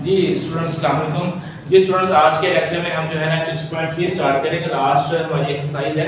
जी students अस्सलाम वालेकुम। जी students, आज के लेक्चर में हम जो है ना 6.3 स्टार्ट करेंगे। लास्ट हमारी एक्सरसाइज है।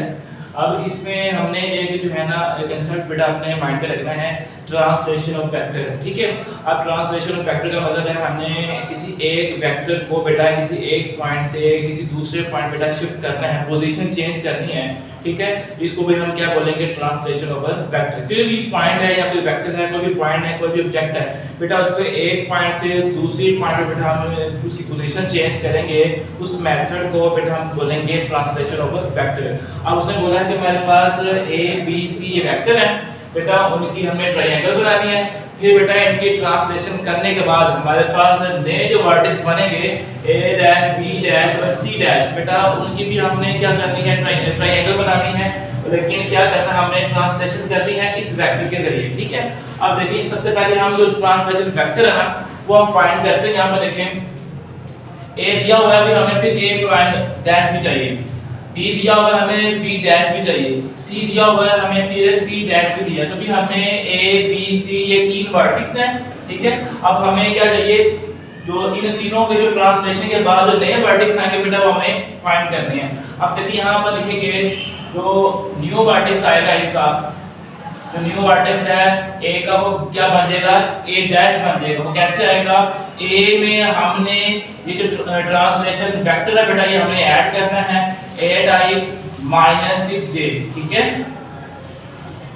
अब इसमें हमने एक जो है ना एक कंसेप्ट बेटा अपने माइंड पे रखना है, ट्रांसलेशन ऑफ वेक्टर। ठीक है। अब ट्रांसलेशन ऑफ वेक्टर का मतलब है हमने किसी एक वेक्टर को बेटा किसी एक पॉइंट से किसी दूसरे पॉइंट बेटा शिफ्ट करना है, पोजीशन चेंज करनी है। ठीक है। इसको भी हम क्या बोलेंगे, ट्रांसलेशन ऑफ अ वेक्टर। कोई भी पॉइंट है या कोई वेक्टर है, कोई भी पॉइंट है, कोई भी ऑब्जेक्ट है बेटा, उसको एक पॉइंट से दूसरी पॉइंट पे बेटा हम उसकी पोजीशन चेंज करेंगे। उस मेथड को बेटा हम बोलेंगे ट्रांसलेशन ऑफ अ वेक्टर। अब उसने बोला कि हमारे पास ए बी सी ये वेक्टर है बेटा, उनकी हमने ट्रायंगल बनानी है। फिर बेटा इनकी ट्रांसलेशन करने के बाद हमारे पास नए जो वर्टेक्स बनेंगे ए डैश बी डैश और सी डैश बेटा, उनकी भी हमने क्या करनी है, ट्रायंगल बनानी है। लेकिन क्या करना, हमने ट्रांसलेशन करनी है इस वेक्टर के जरिए। ठीक है। अब देखिए सबसे पहले हम जो ट्रांसलेशन वेक्टर है ना वो हम फाइंड करते हैं। यहां पर देखें ए दिया हुआ है, अभी हमें फिर ए पॉइंट डैश भी चाहिए, बी दिया हुआ है हमें बी डैश भी चाहिए, सी दिया हुआ है हमें फिर सी डैश भी दिया। तो भी हमें ए बी सी ये तीन वर्टेक्स हैं। ठीक है। अब हमें क्या चाहिए, जो इन तीनों के जो ट्रांसलेशन के बाद जो नए वर्टेक्स आएंगे बेटा वो हमें फाइंड करने हैं। अब देखिए यहां पर लिखेंगे जो न्यू वर्टेक्स आएगा, इसका जो न्यू वर्टेक्स है ए का वो क्या बन जाएगा, ए डैश बन जाएगा। वो कैसे आएगा, ए में हमने ये जो ट्रांसलेशन वेक्टर है बेटा ये हमें ऐड करना है, 8i - 6j। ठीक है।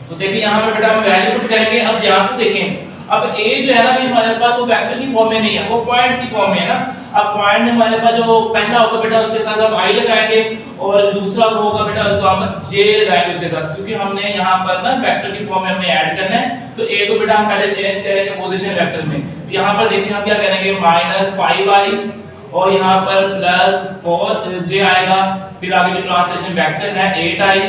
तो देखिए यहां पे बेटा हम वैल्यू पुट करेंगे। अब ध्यान से देखें, अब a जो है ना भी हमारे पास वो वेक्टर की फॉर्म में नहीं है, वो पॉइंट्स की फॉर्म में है ना। अब पॉइंट में हमारे पास जो पहला होगा बेटा उसके साथ हम i लगाएंगे और दूसरा वो होगा बेटा उसको हम j लगाएंगे उसके साथ, क्योंकि हमने यहां पर ना वेक्टर की फॉर्म में हमने ऐड करना है। तो a को बेटा हम पहले चेंज करेंगे पोजीशन वेक्टर में। यहां पर देखिए हम क्या करेंगे, -5i और यहाँ पर +4j आएगा। फिर आगे जो ट्रांसलेशन वेक्टर है 8i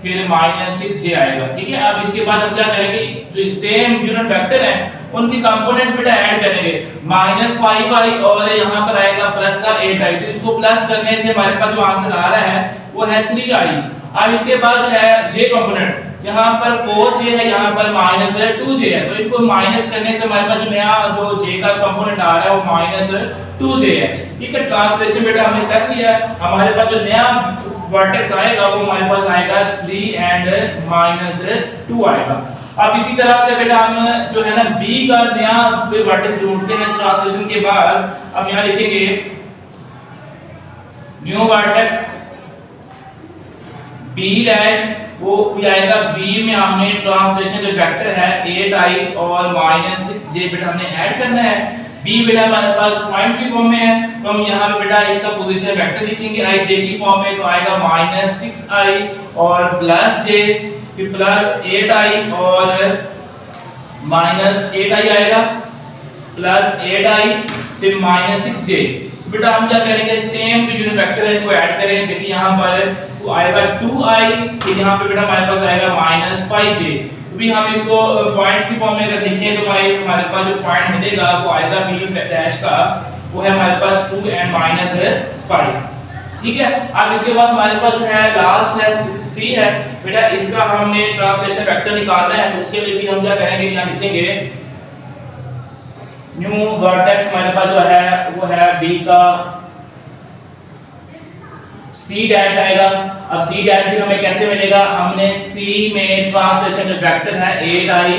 फिर -6j आएगा। ठीक है। अब इसके बाद हम क्या करेंगे, जो सेम यूनिट वेक्टर है उनके कंपोनेंट्स बेटा ऐड करेंगे, -5i और यहाँ पर आएगा प्लस का 8i। तो इसको प्लस करने से हमारे पास जो आंसर आ रहा है वो है 3i। अब इसके बाद है j कंपोनेंट, यहाँ पर 4j है, यहाँ पर -2j है। तो इनको माइनस करने से हमारे पास जो नया जो j का कंपोनेंट आ रहा है वो -2j है। ठीक है। ट्रांसलेशन बेटा हमने कर दिया। हमारे पास जो नया वर्टेक्स आएगा वो हमारे पास आएगा 3 and -2 आएगा। अब इसी तरह से बेटा हम जो है ना b का नया वर्टेक्स ढूंढते हैं ट्रांसलेशन के बाद। अब यहाँ लिखेंगे न्यू वर्टेक्स b डैश, वो भी आएगा b में हमने ट्रांसलेशन जो वेक्टर है 8i और -6j बेटा हमने ऐड करना है। b बेटा हमारे पास पॉइंट की फॉर्म में है, तो हम यहाँ पे बेटा इसका पोजीशन वेक्टर लिखेंगे i j की फॉर्म में। तो आएगा -6i और +j फिर +8i और -8i आएगा +8i फिर -6j। बेटा हम क्या करेंगे, सेम यूनिट वेक्टर है इनको ऐड करेंगे। देखिए यहाँ पर तो आएगा 2i, फिर यहाँ पे बेटा हमारे पास आएगा -5j। भी हम इसको पॉइंट्स की फॉर्म में अगर लिखें तो भाई हमारे पास जो पॉइंट मिलेगा वो आएगा b डैश का, वो है हमारे पास 2 and -5। ठीक है। अब इसके बाद हमारे पास जो है लास्ट है c है बेटा, इसका हमने ट्रांसलेशन वेक्टर निकालना है। तो उसके लिए भी हम क्या करेंगे, यहाँ लिखेंगे न्यू वर्टेक्स हमारे पास जो है वो है b का c डैश आएगा। अब c डैश भी हमें कैसे मिलेगा, हमने c में ट्रांसलेशन जो वेक्टर है 8i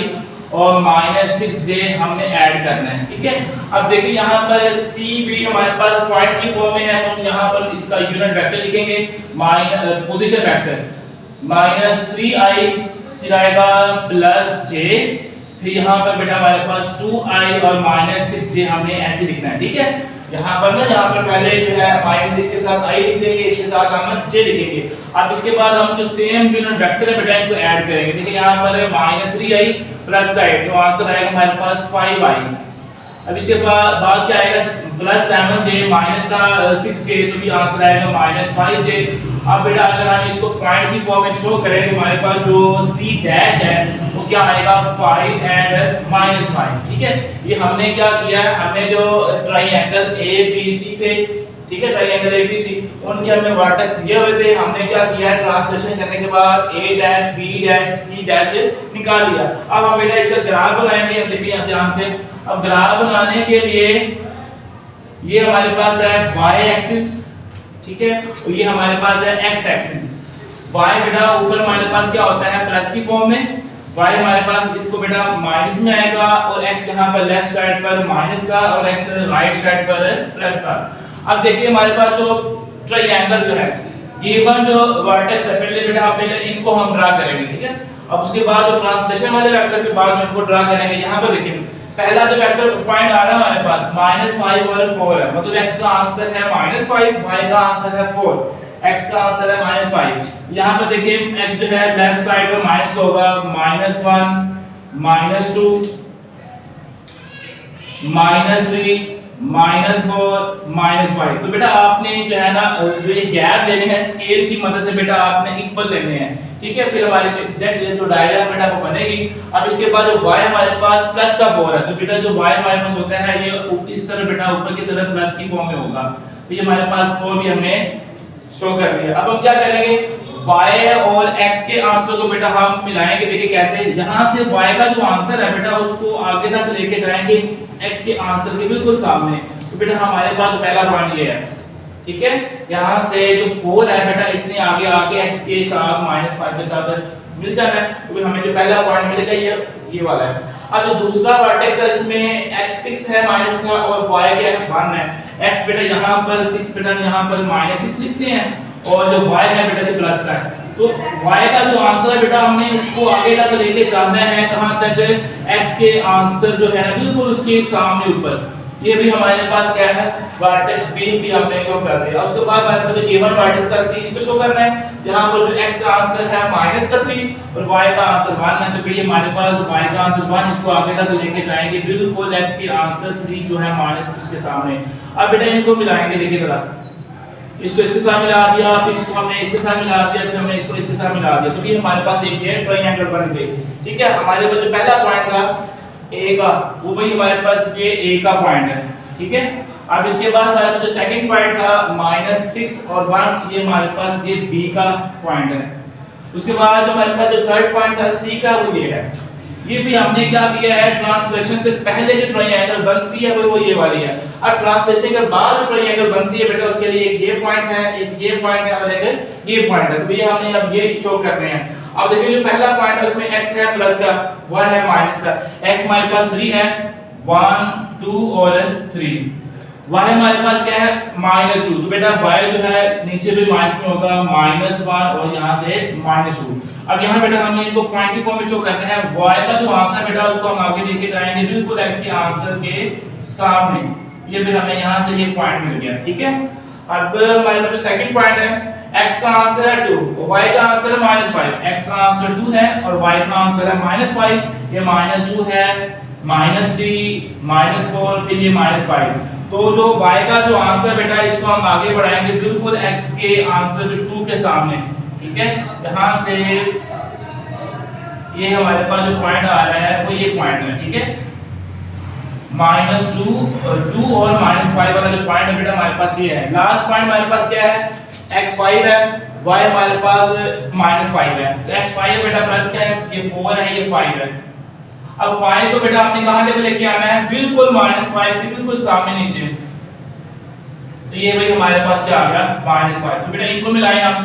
और -6j हमने ऐड करना है। ठीक है। अब देखिए यहाँ पर c भी हमारे पास पॉइंट की फॉर्म में है, तो हम यहाँ पर इसका यूनिट वेक्टर लिखेंगे पोजीशन वेक्टर -3i फिर आएगा +j फिर यहाँ पर बेटा हमारे पास 2i और -6j हमने ऐसे लिखना है। ठीक है। यहाँ पर ना यहाँ पर पहले जो है -6 के साथ i लिख देंगे, इसके साथ हम j लिखेंगे। अब इसके बाद हम जो सेम यूनिट वेक्टर है बेटा इनको ऐड करेंगे। देखिए यहाँ पर -3i प्लस का 8, तो आंसर आएगा हमारे पास 5i। अब इसके बाद क्या आएगा, +7j माइनस का 6j, तो भी आंसर आएगा -5j। अब बेटा अगर हम इसको पॉइंट की फॉर्म में शो करें तो हमारे पास जो c डैश है वो क्या आएगा 5 and -5। ठीक है। ये हमने क्या किया है, हमने जो ट्रायंगल ABC पे, ठीक है, ट्रायंगल ABC उनके हमने वर्टेक्स दिए हुए थे। हमने क्या किया है, ट्रांसलेशन करने के बाद a dash b dash c dash निकाल लिया। अब हम बेटा इसका ग्राफ बनाएंगे। अब देखिए यहाँ ध्यान से, अब ग्राफ बनाने के लिए ये हमारे पास है y एक्सिस, ठीक है, और ये हमारे पास है x एक्सिस। y बेटा ऊपर हमारे पास क्या होता है प्लस की फॉर्म में, y हमारे पास इसको बेटा माइनस में आएगा और x यहाँ पर लेफ्ट साइड पर माइनस का और x राइट साइड पर प्लस का। अब देखिए हमारे पास जो ट्रायंगल जो है, गिवन जो वर्टेक्स है, पहले बेटा पहले इनको हम ड्रा करेंगे, ठीक है। अब उसके बाद जो ट्रांसलेशन वाले वेक्टर के बाद में इनको ड्रा करेंगे। यहाँ पर देखिए पहला जो वेक्टर पॉइंट आ रहा है हमारे पास -5 और 4 है, मतलब x का आंसर है -5, y का आंसर है 4, x का आंसर है -5। यहाँ पर देखिए x जो है लेफ्ट साइड पर माइनस का होगा, -1 -2 -3 -4 -5। तो बेटा आपने जो है ना जो ये गैप लेने हैं स्केल की मदद से बेटा आपने इक्वल लेने हैं, ठीक है। फिर हमारे एग्जैक्ट जो डायग्राम बेटा वो बनेगी। अब इसके बाद जो y हमारे पास प्लस का 4 है, तो बेटा जो y हमारे पास होता है ये इस तरह बेटा ऊपर की तरफ प्लस की फॉर्म में होगा, तो ये हमारे पास 4 भी हमने शो कर दिया। अब हम क्या करेंगे, y और x के आंसर को बेटा हम मिलाएंगे। देखिए कैसे, यहाँ से y का जो आंसर है बेटा उसको आगे तक लेके जाएंगे x के आंसर के बिल्कुल सामने। तो बेटा हमारे पास पहला पॉइंट ये है, ठीक है। यहाँ से जो 4 है बेटा इसने आगे आके x के साथ -5 के साथ मिल जाना है, तो हमें जो पहला पॉइंट मिलेगा ये वाला है। अब जो दूसरा वर्टेक्स है इसमें x 6 है माइनस का और y क्या है 1 है। x बेटा यहाँ पर 6 बेटा यहाँ पर -6 लिखते हैं और जो y है बेटा ये प्लस का है। तो y का जो आंसर है बेटा हमने इसको आगे तक लेके जाना है, कहां तक, x के आंसर जो है बिल्कुल उसके सामने ऊपर। ये भी हमारे पास क्या है वर्टेक्स b भी हमने शो कर दिया। उसके बाद हमारे पास जो गिवन वर्टेक्स का c इसको शो करना है, जहां पर जो x का आंसर है -3 और y का आंसर 1 है। तो फिर ये हमारे पास y का आंसर 1 इसको आगे तक लेके जाएंगे बिल्कुल x के आंसर 3 जो है माइनस उसके सामने। अब बेटा इनको मिलाएंगे, देखिए जरा, इसको इसके साथ मिला दिया, फिर इसको हमने इसके साथ मिला दिया, फिर हमने इसको इसके साथ मिला दिया, तो ये हमारे पास एक ये ट्रायंगल बन गई, ठीक है। हमारे पास जो पहला पॉइंट था a का, वो भी हमारे पास ये a का पॉइंट है, ठीक है। अब इसके बाद हमारे पास जो सेकंड पॉइंट था -6 और 1, ये हमारे पास ये b का पॉइंट है। उसके बाद जो हमारे पास जो थर्ड पॉइंट था c का, वो ये है। ये भी हमने क्या किया है, ट्रांसलेशन से पहले जो ट्रायंगल बनती है वो ये वाली है। अब ट्रांसलेशन के बाद जो ट्रायंगल बनती है बेटा उसके लिए एक ये पॉइंट है, एक ये पॉइंट है और एक ये पॉइंट है। तो ये हमने अब ये शो करने हैं। अब देखिए जो पहला पॉइंट है उसमें x है प्लस का, y है माइनस का। x हमारे पास 3 है, 1 2 और 3। y हमारे पास क्या है -2, तो बेटा y जो है नीचे भी माइनस में होगा, -1 और यहाँ से -2। अब यहाँ बेटा हमने इनको पॉइंट की फॉर्म में शो करना है। y का जो आंसर है बेटा उसको हम आगे लेके जाएंगे बिल्कुल x के आंसर के सामने। ये भी हमें यहाँ से ये पॉइंट मिल गया, ठीक है। अब हमारे पास सेकंड पॉइंट है, x का आंसर है 2 और y का आंसर है -5। x का आंसर 2 है और y का आंसर है -5। ये -2 है, -3 -4 फिर ये -5। तो जो y का जो आंसर बेटा इसको हम आगे बढ़ाएंगे बिल्कुल x के आंसर 2 के सामने, ठीक है। यहाँ से ये हमारे पास जो पॉइंट आ रहा है वो ये पॉइंट है, ठीक है। -2 और -5 वाला जो पॉइंट है बेटा हमारे पास ये है। लास्ट पॉइंट हमारे पास क्या है, x 5 है, y हमारे पास -5 है। तो x 5 है बेटा प्लस क्या है, ये 4 है, ये 5 है। अब 5 को बेटा हमने कहां तक लेके आना है, बिल्कुल -5 के बिल्कुल सामने नीचे। तो ये भाई हमारे पास क्या आ गया -5। तो बेटा इनको मिलाएं हम,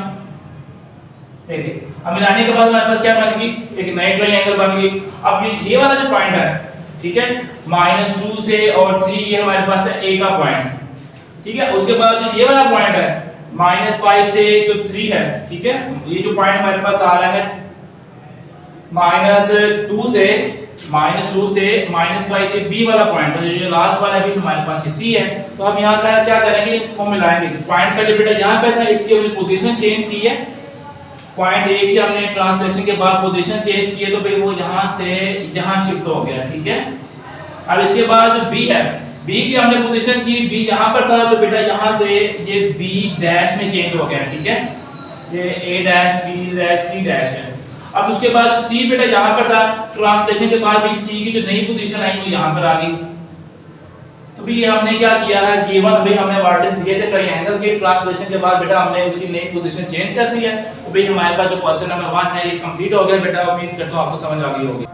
देखिए अब मिलाने के बाद हमारे पास क्या बन गई, एक नई ट्रायंगल बन गई। अब ये वाला जो पॉइंट है, ठीक है, -2 से और 3 ये हमारे पास है a का पॉइंट, ठीक है। उसके बाद जो ये वाला पॉइंट है -5 से जो 3 है, ठीक है, ये जो पॉइंट हमारे पास आ रहा है -2 से -5 के b वाला पॉइंट है, जो लास्ट वाला भी हमारे पास c है। तो हम यहाँ का क्या करेंगे, इसको मिलाएंगे। पॉइंट का बेटा यहाँ पे था, इसकी हमने पोजीशन चेंज की है। पॉइंट a की हमने ट्रांसलेशन के बाद पोजीशन चेंज की है, तो भाई वो यहाँ से यहाँ शिफ्ट हो गया, ठीक है। अब इसके बाद जो b है, b की हमने पोजीशन की, b यहाँ पर था, तो बेटा यहाँ से ये b डैश में चेंज हो गया, ठीक है। ये a dash b dash c dash है। अब उसके बाद c बेटा यहाँ पर था, ट्रांसलेशन के बाद भी c की जो नई पोजीशन आई वो यहाँ पर आ गई। तो भी हमने क्या किया है, गिवन भाई हमने वर्टेक्स दिए थे ट्रायंगल के, ट्रांसलेशन के बाद बेटा हमने उसकी नई पोजीशन चेंज कर दी है। तो भाई हमारे पास जो क्वेश्चन नंबर 1 है ये कंप्लीट हो गया बेटा। उम्मीद करता हूं आपको समझ आ गई होगी।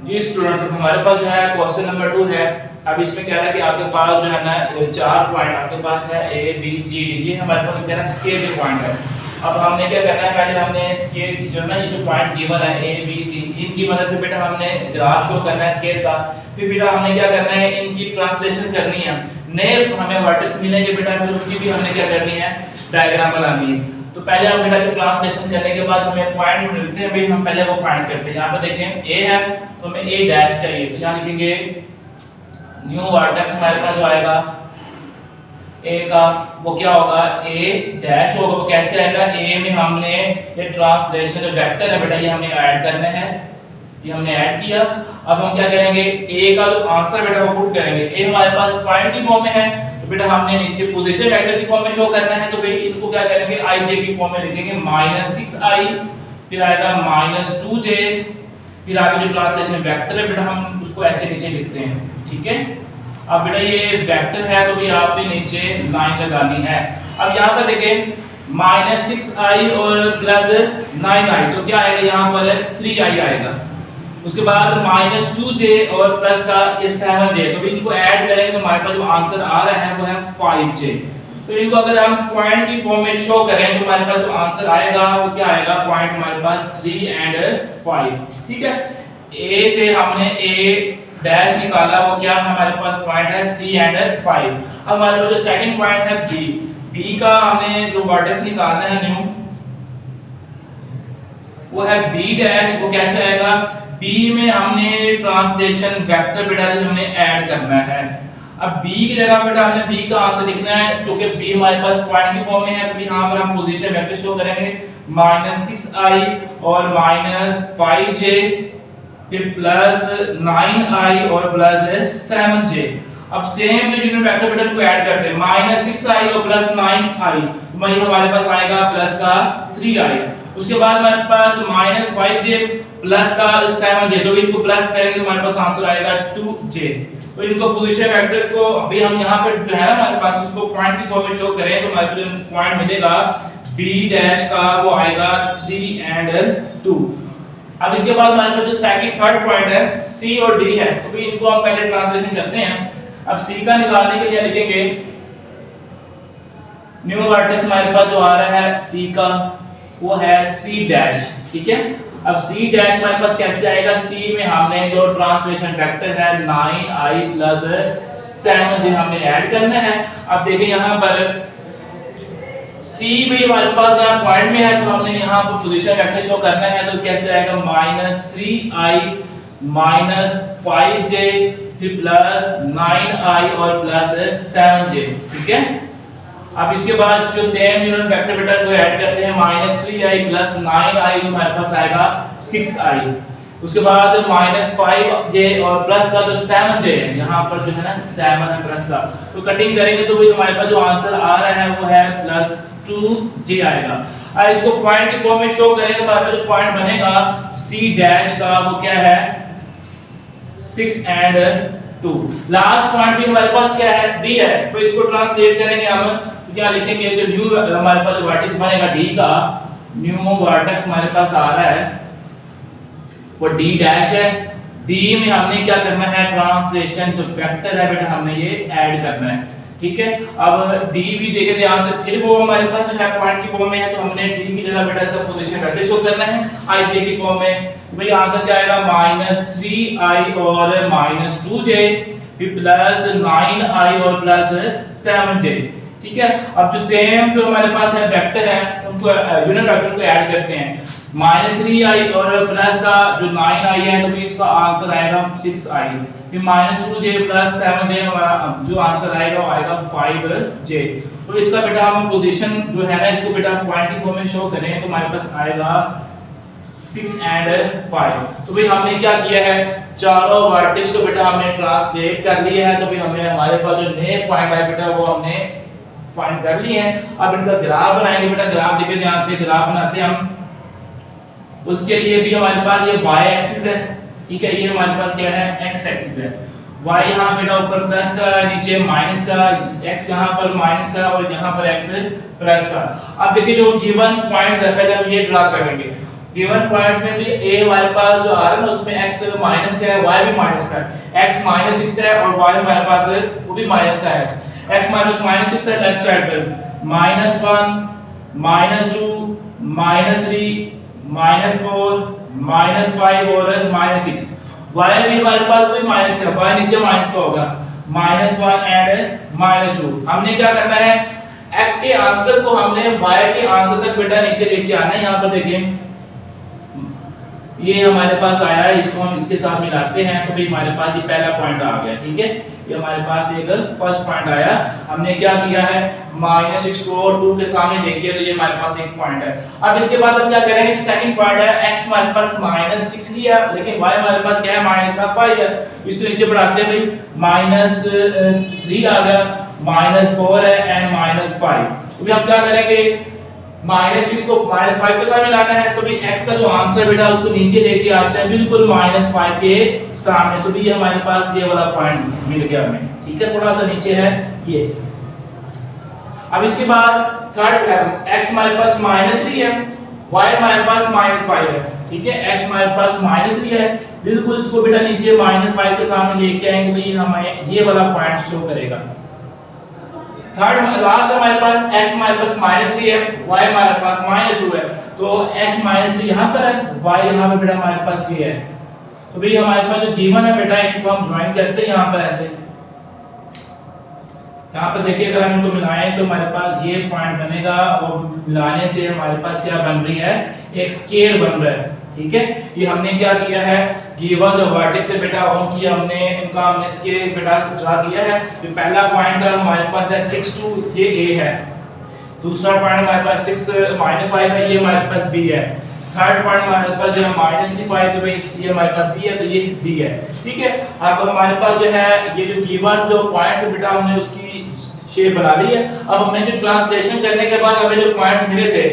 जी स्टूडेंट्स, अब हमारे पास जो है क्वेश्चन नंबर 2 है। अब इसमें कह रहा है कि आपके पास जो है ना 4 पॉइंट आपके पास है A B C D, ये हमारे पास कह रहा है स्केल के पॉइंट है। अब हमने क्या करना है, पहले हमने स्केल की जो है ना ये जो पॉइंट गिवन है A B C, इनकी मदद से बेटा हमने ग्राफ शो करना है स्केल का। फिर बेटा हमने क्या करना है, इनकी ट्रांसलेशन करनी है, नए हमें वर्टेक्स मिलेंगे बेटा, फिर उनकी भी हमने क्या करनी है, डायग्राम बनानी है। तो पहले हम बेटा की ट्रांसलेशन करने के बाद हमें पॉइंट मिलते हैं, भाई हम पहले वो फाइंड करते हैं। यहाँ पे देखें A है तो हमें A डैश चाहिए, तो यहाँ लिखेंगे न्यू वर्टेक्स हमारे पास जो आएगा A का वो क्या होगा, A डैश होगा। वो कैसे आएगा, A में हमने ये ट्रांसलेशन जो वेक्टर है बेटा ये हमने ऐड करने हैं, ये हमने ऐड किया। अब हम क्या करेंगे, A का जो आंसर बेटा वो पुट करेंगे। A हमारे पास पॉइंट की फॉर्म में है तो बेटा हमने नीचे पोजीशन वेक्टर की फॉर्म में शो करना है, तो भाई इनको क्या करेंगे, ij की फॉर्म में लिखेंगे -6i, फिर आएगा -2j, फिर आगे जो ट्रांसलेशन वेक्टर है बेटा हम उसको ऐसे नीचे लिखते हैं, ठीक है। अब बेटा ये वेक्टर है तो भी आपने नीचे लाइन लगानी है। अब यहाँ पर देखें -6i और +9i, तो क्या आएगा यहाँ पर 3i आएगा। उसके बाद -2j और प्लस का ये 7j, तो भी इनको ऐड करेंगे तो हमारे पास जो आंसर आ रहा है वो है 5j। तो इनको अगर हम पॉइंट की फॉर्म में शो करें तो हमारे पास जो आंसर आएगा वो क्या आएगा, पॉइंट हमारे पास 3 और 5, ठीक है। A से हमने A डैश निकाला, वो क्या हमारे पास पॉइंट है 3 और 5। अब हमारे पास जो सेकंड पॉइंट है B का हमें जो वर्टेक्स निकालना है न्यू, वो है B डैश। वो कैसे आएगा, B में हमने ट्रांसलेशन वेक्टर बेटा हमने ऐड करना है। अब B की जगह बेटा हमने B का आंसर लिखना है, क्योंकि B हमारे पास पॉइंट की फॉर्म में है, तो यहाँ पर हम पोजीशन वेक्टर शो करेंगे -6i और -5j, फिर +9i और +7j। अब सेम जो यूनिट वेक्टर बेटा को ऐड करते हैं, -6i और +9i, तो ये हमारे पास आएगा प्लस का 3i। उसके बाद हमारे पास -5j प्लस का 7j, तो इनको प्लस करेंगे तो हमारे पास आंसर आएगा 2j। तो इनको पोजीशन वेक्टर को अभी हम यहाँ पे जो है ना हमारे पास उसको पॉइंट की फॉर्म में शो करें तो हमारे को पॉइंट मिलेगा B डैश का वो आएगा 3 और 2। अब इसके बाद हमारे पास जो सेकंड थर्ड पॉइंट है C और D है, तो भी इनको हम पहले ट्रांसलेशन करते हैं। अब C का निकालने के लिए लिखेंगे न्यू वर्टेक्स हमारे पास जो आ रहा है C का वो है C डैश, ठीक है। अब C डैश हमारे पास कैसे आएगा, C में हमने जो ट्रांसलेशन वेक्टर है 9i + 7j हमने ऐड करना है। अब देखिए यहाँ पर C भी हमारे पास यहाँ पॉइंट में है, तो हमने यहाँ पर पोजीशन वेक्टर शो करना है, तो कैसे आएगा -3i -5j फिर +9i और +7j, ठीक है। अब इसके बाद जो सेम यूनिट वेक्टर बेटा को ऐड करते हैं, -3i + 9i हमारे पास आएगा 6i। उसके बाद -5j और प्लस का जो 7j है, यहाँ पर जो है ना 7 है प्लस का, तो कटिंग करेंगे तो वही हमारे पास जो आंसर आ रहा है वो है +2j आएगा। अब इसको पॉइंट के फॉर्म में शो करें तो हमारे पास जो पॉइंट बनेगा C डैश का वो क्या है 6 और 2। लास्ट पॉइंट भी हमारे पास क्या है, D है, तो इसको ट्रांसलेट करेंगे हम, तो क्या लिखेंगे, जो न्यू हमारे पास जो वर्टेक्स बनेगा D का, न्यू वर्टेक्स हमारे पास आ रहा है वो D डैश है। D में हमने क्या करना है, ट्रांसलेशन जो वेक्टर है बेटा हमने ये ऐड करना है, ठीक है। अब D भी देखे ध्यान से, फिर वो हमारे पास जो है पॉइंट की फॉर्म में है, तो हमने D की जगह बेटा इसका पोजीशन वेक्टर शो करना है ij की फॉर्म में। भाई आंसर क्या आएगा, -3i और -2j फिर +9i और +7j, ठीक है। अब जो सेम जो हमारे पास है वेक्टर है उनको यूनिट वेक्टर को ऐड करते हैं, -3i और प्लस का जो 9i है, तो भी इसका आंसर आएगा 6i, फिर -2j + 7j हमारा जो आंसर आएगा वो आएगा 5j। तो इसका बेटा हम पोजीशन जो है ना इसको बेटा पॉइंट की फॉर्म में शो करें तो हमारे पास आएगा 6 और 5। तो भाई हमने क्या किया है, चारों वर्टेक्स को बेटा हमने ट्रांसलेट कर लिया है, तो भी हमें हमारे पास जो नए पॉइंट है बेटा वो हमने फाइंड कर लिए हैं। अब इनका ग्राफ बनाएंगे बेटा, ग्राफ देखिए ध्यान से, ग्राफ बनाते हैं हम। उसके लिए भी हमारे पास ये y एक्सिस है, ठीक है, ये हमारे पास क्या है x एक्सिस है। y यहाँ बेटा ऊपर प्लस का, नीचे माइनस का, x यहाँ पर माइनस का और यहाँ पर x प्लस का। अब देखिए जो गिवन पॉइंट्स है पहले हम ये ड्रा करेंगे। गिवन पॉइंट्स में भी a हमारे पास जो आ रहा है ना उसमें x माइनस का है, y भी माइनस का है। x -6 है और y हमारे पास वो भी माइनस का है। x -6 है लेफ्ट साइड पे -1 -2 -3 -4 -5 और -6। y भी हमारे पास कोई माइनस का, y नीचे माइनस का होगा -1 एंड -2। हमने क्या करना है, x के आंसर को हमने y के आंसर तक बेटा नीचे लेके आना है। यहाँ पर देखें ये हमारे पास आया है, इसको हम इसके साथ मिलाते हैं तो भी हमारे पास ये पहला पॉइंट आ गया। ठीक है, ये हमारे पास एक फर्स्ट पॉइंट आया। हमने क्या किया है, -6 को 2 के सामने लेके तो ये हमारे पास एक पॉइंट है। अब इसके बाद हम क्या करेंगे, सेकंड पॉइंट है x हमारे पास -6 लिया लेकिन y हमारे पास क्या है, -5 है। इसको नीचे बढ़ाते हैं भाई, -3 आ गया, -4 है एंड -5। तो भी हम क्या करेंगे, -6 को -5 के साथ मिलाना है तो भी x का जो आंसर बेटा उसको नीचे लेके आते हैं बिल्कुल -5 के सामने। तो भी ये हमारे पास ये वाला पॉइंट मिल गया हमें। ठीक है, थोड़ा सा नीचे है ये। अब इसके बाद थर्ड है, x हमारे पास -3 है, y हमारे पास -5 है। ठीक है, x हमारे पास -3 है, बिल्कुल इसको बेटा नीचे -5 के सामने लेके आएंगे तो ये हमें ये वाला पॉइंट शो करेगा। थर्ड लास्ट हमारे पास x हमारे पास -3 है, y हमारे पास -2 है। तो x -3 यहाँ पर है, y यहाँ पे बेटा हमारे पास ये है। तो भाई हमारे पास जो गिवन है बेटा इनको हम ज्वाइन करते हैं यहाँ पर ऐसे। यहाँ पर देखिए अगर हम इनको मिलाएं तो हमारे पास ये पॉइंट बनेगा और मिलाने से हमारे पास क्या बन रही है, एक स्केयर बन रहा है। ठीक है, ये हमने क्या किया है, गिवन जो वर्टेक्स से बेटा उनकी हमने स्केयर बेटा ड्रा किया है। तो पहला पॉइंट था हमारे पास है 6 2, ये a है। दूसरा पॉइंट हमारे पास 6 -5 है, ये हमारे पास b है। थर्ड पॉइंट हमारे पास जो है -5 तो ये हमारे पास c है तो ये d है। ठीक है, अब हमारे पास जो है ये जो गिवन जो पॉइंट्स बेटा हमने उसकी शेप बना ली है। अब हमने जो ट्रांसलेशन करने के बाद हमें जो पॉइंट्स मिले थे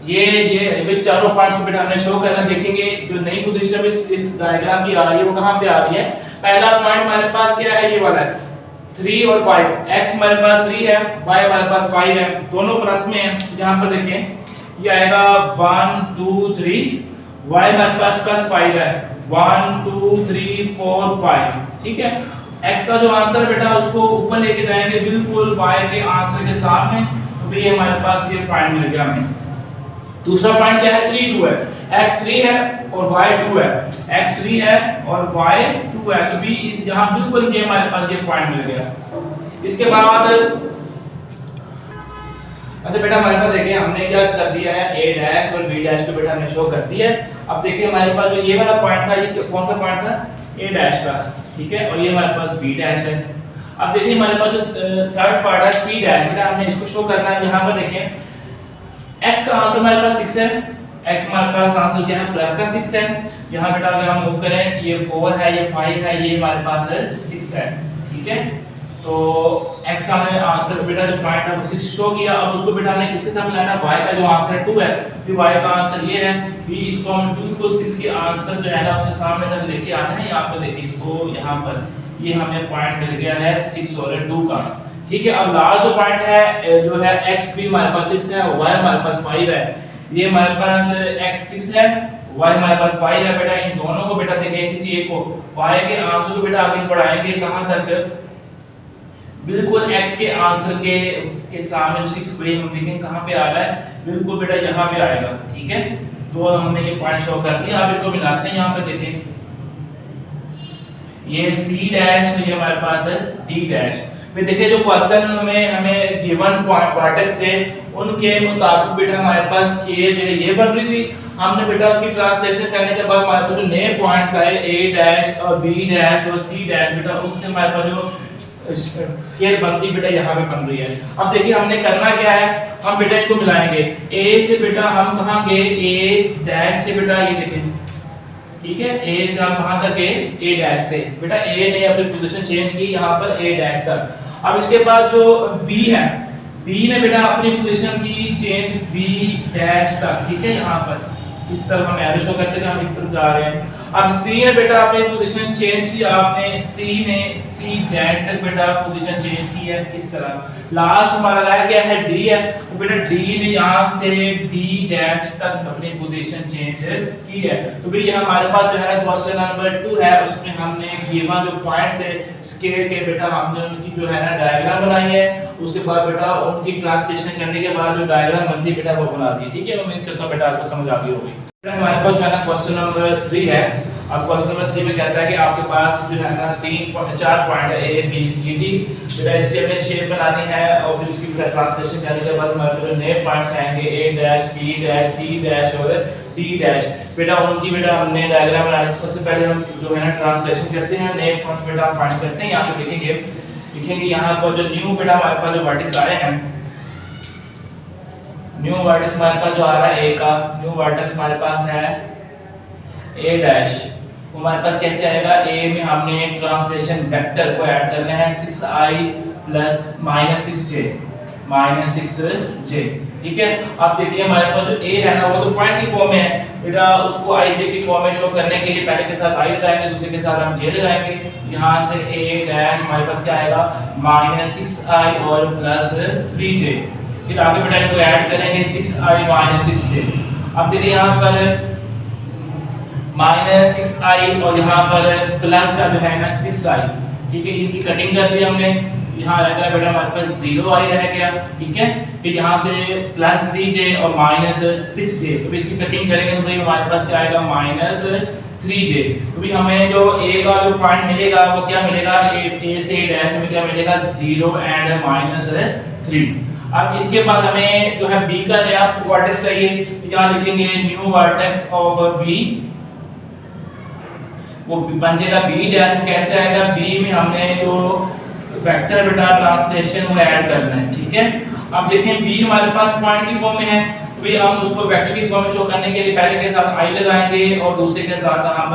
ये चारों पॉइंट्स को बेटा हमने शो करना। देखेंगे जो नई पोजीशन इस डायग्राम की आ रही है वो कहां पे आ रही है। पहला पॉइंट हमारे पास क्या है, ये वाला है 3 और 5। x हमारे पास 3 है, y हमारे पास 5 है, दोनों प्लस में है। यहां पर देखें ये आएगा 1 2 3, y हमारे पास +5 है, 1 2 3 4 5। ठीक है, x का जो आंसर बेटा उसको ऊपर लेके जाएंगे बिल्कुल y के आंसर के सामने। तो भी हमारे पास ये पॉइंट मिल गया हमें। दूसरा पॉइंट क्या है, 3 2 है, x 3 है और y 2 है, x 3 है और y 2 है। तो भी इस यहां बिल्कुल ये हमारे पास ये पॉइंट मिल गया। इसके बाद अच्छा बेटा हमारे पास देखिए हमने क्या कर दिया है, a डैश और b डैश को बेटा हमने शो कर दिया है। अब देखिए हमारे पास जो ये वाला पॉइंट था, ये कौन सा पॉइंट था, a डैश का। ठीक है, और ये हमारे पास b डैश है। अब देखिए हमारे पास जो थर्ड पार्ट है c डैश, बेटा हमने इसको शो करना है। यहां पर देखें x का आंसर हमारे पास 6 है, x हमारे पास आंसर क्या है, प्लस का 6 है। यहाँ बेटा अगर हम मूव करें ये 4 है, ये 5 है, ये हमारे पास है 6 है। ठीक है, तो x का हमने आंसर बेटा जो पॉइंट है वो 6 शो किया। अब उसको बेटा हमने किसके साथ मिलाना है, y का जो आंसर है 2 है, फिर y का आंसर ये है, फिर इसको हम बिल्कुल 6 के आंसर जो है ना उसके सामने तक लेके आना है। यहाँ पे देखिए तो यहाँ पर ये हमें पॉइंट मिल गया है 6 और 2 का। ठीक है, अब लास्ट जो पॉइंट है जो है x भी हमारे पास 6 है, y हमारे पास 5 है। ये हमारे पास x 6 है, y हमारे पास 5 है। बेटा इन दोनों को बेटा देखें किसी एक को y के आंसर को बेटा आगे बढ़ाएंगे कहां तक, बिल्कुल x के आंसर के सामने जो 6 भाई हम देखें कहां पे आ रहा है, बिल्कुल बेटा यहां पे आएगा। ठीक है, तो हमने ये पॉइंट शो कर दिया। अब इसको मिलाते हैं। यहां पे देखें ये c डैश, ये हमारे पास है d डैश। फिर देखिए जो क्वेश्चन हमें गिवन वर्टेक्स थे उनके मुताबिक बेटा हमारे पास के जो है ये बन रही थी। हमने बेटा की ट्रांसलेशन करने के बाद हमारे पास जो नए पॉइंट्स आए a डैश और b डैश और c डैश, बेटा उससे हमारे पास जो स्केयर बनती बेटा यहाँ पे बन रही है। अब देखिए हमने करना क्या है, हम बेटा इनको मिलाएंगे। a से बेटा हम कहाँ गए, a डैश से बेटा ये देखें। ठीक है, a से हम कहां तक गए, a डैश से। बेटा a ने अपनी पोजीशन चेंज की यहाँ पर a डैश तक। अब इसके बाद जो b है, b ने बेटा अपनी पोजीशन की चेंज b डैश तक। ठीक है, यहाँ पर इस तरफ हम एरो शो करते हैं, हम इस तरफ जा रहे हैं। अब सी ने बेटा आपने पोजीशन चेंज की, आपने सी ने सी डैश तक बेटा पोजीशन चेंज की है इस तरह। लास्ट हमारा रह गया है डी है, तो बेटा डी ने यहां से डी डैश तक अपनी पोजीशन चेंज की है। तो भाई ये हमारे पास जो है ना क्वेश्चन नंबर 2 है, उसमें हमने गिवन जो पॉइंट्स है स्केल के बेटा हमने उनकी जो है ना डायग्राम बनाई है, उसके बाद बेटा उनकी ट्रांसलेशन करने के बाद जो डायग्राम बनती है बेटा वो बना दी। ठीक है, उम्मीद करता हूं बेटा आपको समझ आ गई होगी। हमारे पास जो है ना क्वेश्चन नंबर 3 है। अब क्वेश्चन नंबर 3 में कहता है कि आपके पास जो है ना 4 पॉइंट है ए बी सी डी, बेटा इसकी हमें शेप बनानी है और फिर उसकी बेटा ट्रांसलेशन करने के बाद हमारे पास नए पॉइंट्स आएंगे A dash B dash C dash और डी डैश। बेटा उनकी बेटा हमने डायग्राम बनानी है। सबसे पहले हम जो है ना ट्रांसलेशन करते हैं, नए पॉइंट बेटा हम फाइंड करते हैं। यहाँ पे लिखेंगे यहाँ पर जो न्यू बेटा हमारे पास जो वर्टेक्स आए हैं, न्यू वर्टेक्स हमारे पास जो आ रहा है ए का न्यू वर्टेक्स हमारे पास है ए डैश। हमारे पास कैसे आएगा, ए में हमने ट्रांसलेशन वेक्टर को ऐड करना है 6i प्लस -6j। ठीक है, अब देखिए हमारे पास जो ए है ना वो तो पॉइंट की फॉर्म में है बेटा, उसको i j की फॉर्म में शो करने के लिए पहले के साथ i लगाएंगे, दूसरे के साथ हम j लगाएंगे। यहां से a डैश हमारे पास क्या आएगा -6i और प्लस 3j। फिर आगे बेटा इनको ऐड करेंगे 6i 6j। अब देखिए यहाँ पर -6i और यहाँ पर प्लस का जो है ना 6i। ठीक है, इनकी कटिंग कर दी हमने, यहाँ रह गया बेटा हमारे पास 0i रह गया। ठीक है, फिर यहाँ से प्लस 3j और -6j, तो इसकी कटिंग करेंगे तो भाई हमारे पास क्या आएगा -3j। तो भी हमें जो a का जो पॉइंट मिलेगा वो क्या मिलेगा, a से डैश में क्या मिलेगा 0 एंड -3। अब इसके बाद हमें जो है b का नया वर्टेक्स चाहिए, यहाँ लिखेंगे न्यू वर्टेक्स ऑफ b, वो बन जाएगा b डैश। कैसे आएगा, b में हमने जो वेक्टर बेटा ट्रांसलेशन वो ऐड करना है। ठीक है, अब देखें b हमारे पास पॉइंट की फॉर्म में है, तो भी हम उसको वेक्टर की फॉर्म में शो करने के लिए पहले के साथ i लगाएंगे और दूसरे के साथ हम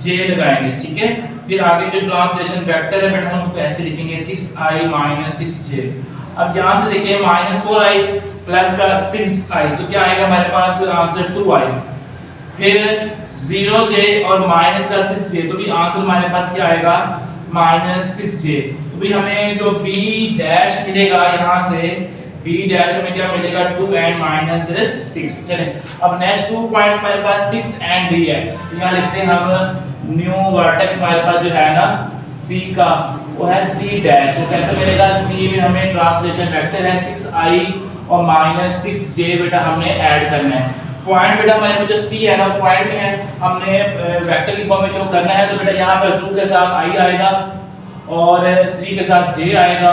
j लगाएंगे। ठीक है, फिर आगे जो ट्रांसलेशन वेक्टर है बेटा हम उसको ऐसे लिखेंगे 6i 6j। अब यहाँ से देखिए -4i प्लस का 6i, तो क्या आएगा हमारे पास आंसर 2i। फिर 0j और माइनस का 6j, तो भी आंसर हमारे पास क्या आएगा -6j। तो भी हमें जो b डैश मिलेगा, यहाँ से b डैश हमें क्या मिलेगा 2 एंड -6। चलिए अब नेक्स्ट 2 पॉइंट्स हमारे पास 6 एंड d है, तो यहाँ लिखते हैं हम न्यू वर्टेक्स हमारे पास जो है ना c का वो है c डैश। वो कैसे मिलेगा, c में हमें ट्रांसलेशन वेक्टर है 6i और -6j बेटा हमने ऐड करना है। पॉइंट बेटा हमारे पास जो c है ना पॉइंट में है, हमने वेक्टर की फॉर्म में शो करना है, तो बेटा यहाँ पर 2 के साथ i आएगा और 3 के साथ j आएगा,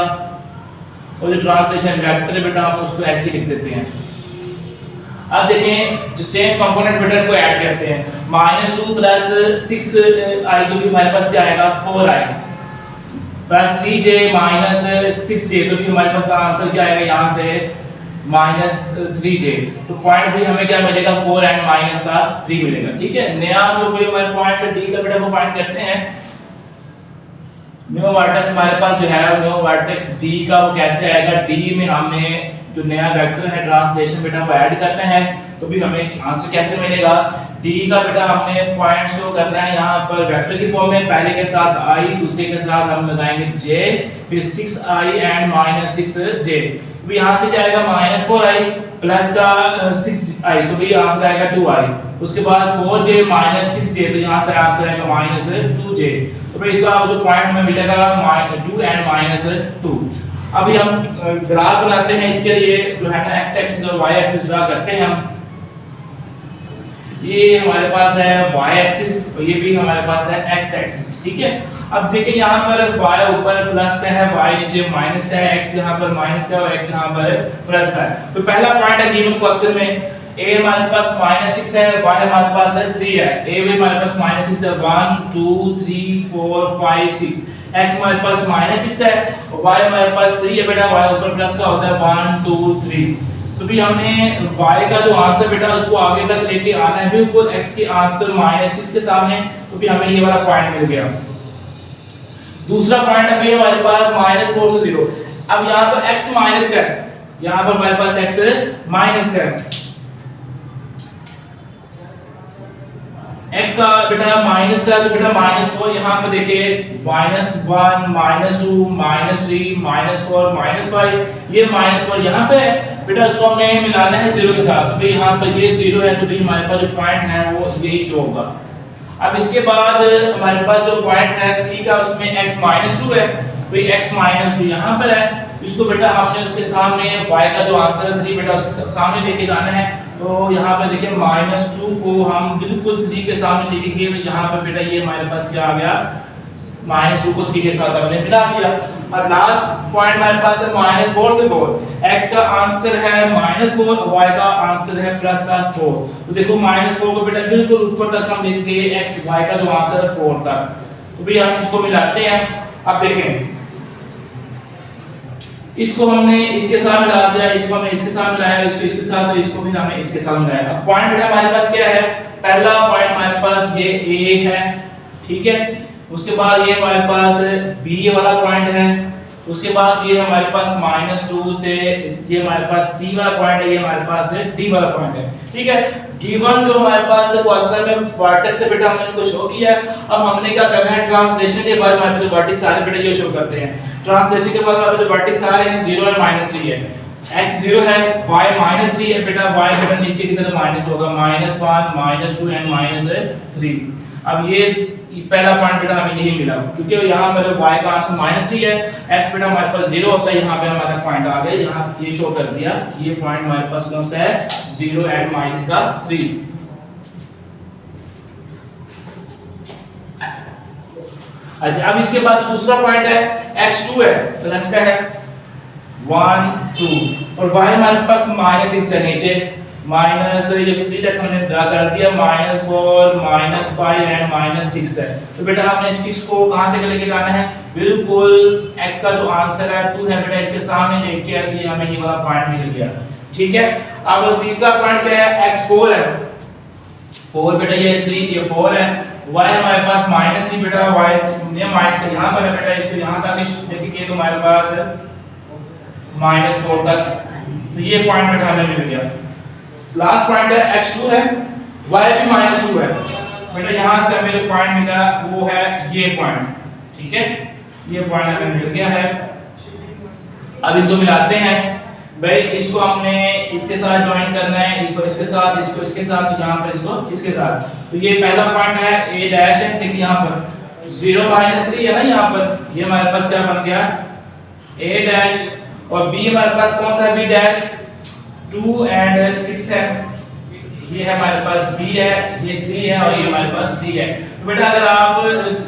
और जो ट्रांसलेशन वेक्टर है बेटा हम उसको ऐसे लिख देते हैं। अब देखें जो सेम कंपोनेंट बेटा को ऐड करते हैं, -2 प्लस 6i, तो भी हमारे पास क्या आएगा 4i प्लस 3j -6j, तो भी हमारे पास आंसर क्या आएगा यहाँ से -3j। तो पॉइंट भी हमें क्या मिलेगा 4 एंड माइनस का 3 मिलेगा। ठीक है, नया जो भी हमारे पॉइंट से d का बेटा वो फाइंड करते हैं। न्यू वर्टेक्स हमारे पास जो है न्यू वर्टेक्स d का वो कैसे आएगा, d में हमने जो नया वेक्टर है ट्रांसलेशन बेटा वो ऐड करना है, तो भी हमें आंसर कैसे मिलेगा, d का बेटा हमने पॉइंट शो करना है यहाँ पर वेक्टर की फॉर्म में, पहले के साथ i दूसरे के साथ हम लगाएंगे j, फिर 6i एंड -6j। तो यहाँ से क्या आएगा -4i प्लस का 6i, तो भी आंसर आएगा 2i। उसके बाद 4j -6j, तो यहाँ से आंसर आएगा -2j। तो फिर इसका जो पॉइंट हमें मिलेगा 2 एंड -2। अभी हम ग्राफ बनाते हैं, इसके लिए जो है ना x एक्सिस और y एक्सिस ड्रा करते हैं हम। ये हमारे पास है y एक्सिस और ये भी हमारे पास है x एक्सिस। ठीक है, अब देखिए यहाँ पर y ऊपर प्लस का है, y नीचे माइनस का है, x यहाँ पर माइनस का है और x यहाँ पर प्लस का है। तो पहला पॉइंट है गिवन क्वेश्चन में, a हमारे पास -6 है, y हमारे पास है 3 है, a भी हमारे पास -6 है, 1 2 3 4 5 6, x हमारे पास -6 है और y हमारे पास 3 है बेटा, y ऊपर प्लस का होता है 1 2 3। तो भी हमने y का जो आंसर बेटा उसको आगे तक लेके आना है, बिल्कुल x के आंसर -6 के सामने, तो भी हमें ये वाला पॉइंट मिल गया। दूसरा पॉइंट है भी हमारे पास -4 से 0। अब यहाँ पर x माइनस का है, यहाँ पर हमारे पास x माइनस का है, x का बेटा माइनस का, तो बेटा -4 यहाँ पे देखिए -1 -2 -3 -4 -5, ये -4 यहाँ पे है बेटा, उसको हमें मिलाना है 0 के साथ। तो यहाँ पर ये 0 है, तो भाई हमारे पास जो पॉइंट है वो यही शो होगा। अब इसके बाद हमारे पास जो पॉइंट है c का, उसमें x -2 है, तो x -2 यहाँ पर है, इसको बेटा हमने उसके सामने y का जो आंसर है 3 बेटा उसके सामने लेके जाना है। तो यहाँ पे देखिए -2 को हम बिल्कुल 3 के सामने लिखेंगे, तो यहाँ पे बेटा ये हमारे पास क्या आ गया, -2 को 3 के साथ हमने मिला दिया। और लास्ट पॉइंट हमारे पास है -4 से 4, x का आंसर है -4, y का आंसर है +4। तो देखो -4 को बेटा बिल्कुल ऊपर तक हम लिखेंगे, x y का जो आंसर है 4 तक, तो भी हम इसको मिलाते हैं। अब देखें इसको हमने इसके साथ मिला दिया, इसको हमने इसके साथ मिलाया, इसको इसके साथ, तो इसको भी हमने इसके साथ मिलाया। अब पॉइंट बेटा हमारे पास क्या है, पहला पॉइंट हमारे पास ये a है, ठीक है, उसके बाद ये हमारे पास b वाला पॉइंट है, उसके बाद ये हमारे पास -2 से ये हमारे पास c वाला पॉइंट है, ये हमारे पास d वाला पॉइंट है, ठीक है। गिवन जो हमारे पास क्वेश्चन में वर्टेक्स से बेटा हमने इसको शो किया है। अब हमने क्या करना है, ट्रांसलेशन के बाद हमारे पास वर्टेक्स सारे बेटा ये शो करते हैं। ट्रांसलेशन के बाद हमारे पास वर्टेक्स आ रहे हैं 0 और -3 है, x 0 है, y -3 है बेटा, y बेटा नीचे की तरफ माइनस होगा, -1 -2 एंड -3। अब ये पहला पॉइंट बेटा हमें यही मिला, क्योंकि यहाँ पर y का आंसर -3 है, x बेटा हमारे पास 0 होता है, यहाँ पे हमारा पॉइंट आ गया, यहाँ ये शो कर दिया, ये पॉइंट हमारे पास कौन सा है, 0 एंड -3। अच्छा, अब इसके बाद दूसरा पॉइंट है x2 है, प्लस का है 1 2, और y हमारे पास -6 है नीचे, माइनस ये 3 तक हमने ड्रा कर दिया, -4 -5 एंड -6 है। तो बेटा हमने 6 को कहां तक लेके जाना है, बिल्कुल x का जो आंसर है 2 है बेटा, इसके सामने लेके आके हमें ये वाला पॉइंट मिल गया, ठीक है। अब तीसरा पॉइंट क्या है, x4 है, 4 बेटा ये 3 ये 4 है, y हमारे पास -3 बेटा, y ये माइनस का यहां पर है बेटा, इसको यहां तक देखिए तो हमारे पास है -4 तक, तो ये पॉइंट बेटा हमें मिल गया। लास्ट पॉइंट है x2 है, y भी -2 है बेटा, यहां से हमें जो पॉइंट मिला वो है ये पॉइंट, ठीक है, ये पॉइंट हमें मिल गया है। अब इनको मिलाते हैं भाई, इसको हमने इसके साथ ज्वाइन करना है, इसको इसके साथ, इसको इसके साथ, तो यहाँ पर इसको इसके साथ, तो ये पहला पॉइंट है a डैश है, देखिए यहाँ पर 0 -3 है ना, यहाँ पर ये हमारे पास क्या बन गया a डैश, और b हमारे पास कौन सा है, b डैश 2 एंड 6 है, ये है हमारे पास b है, ये c है, और ये हमारे पास d है। तो बेटा अगर आप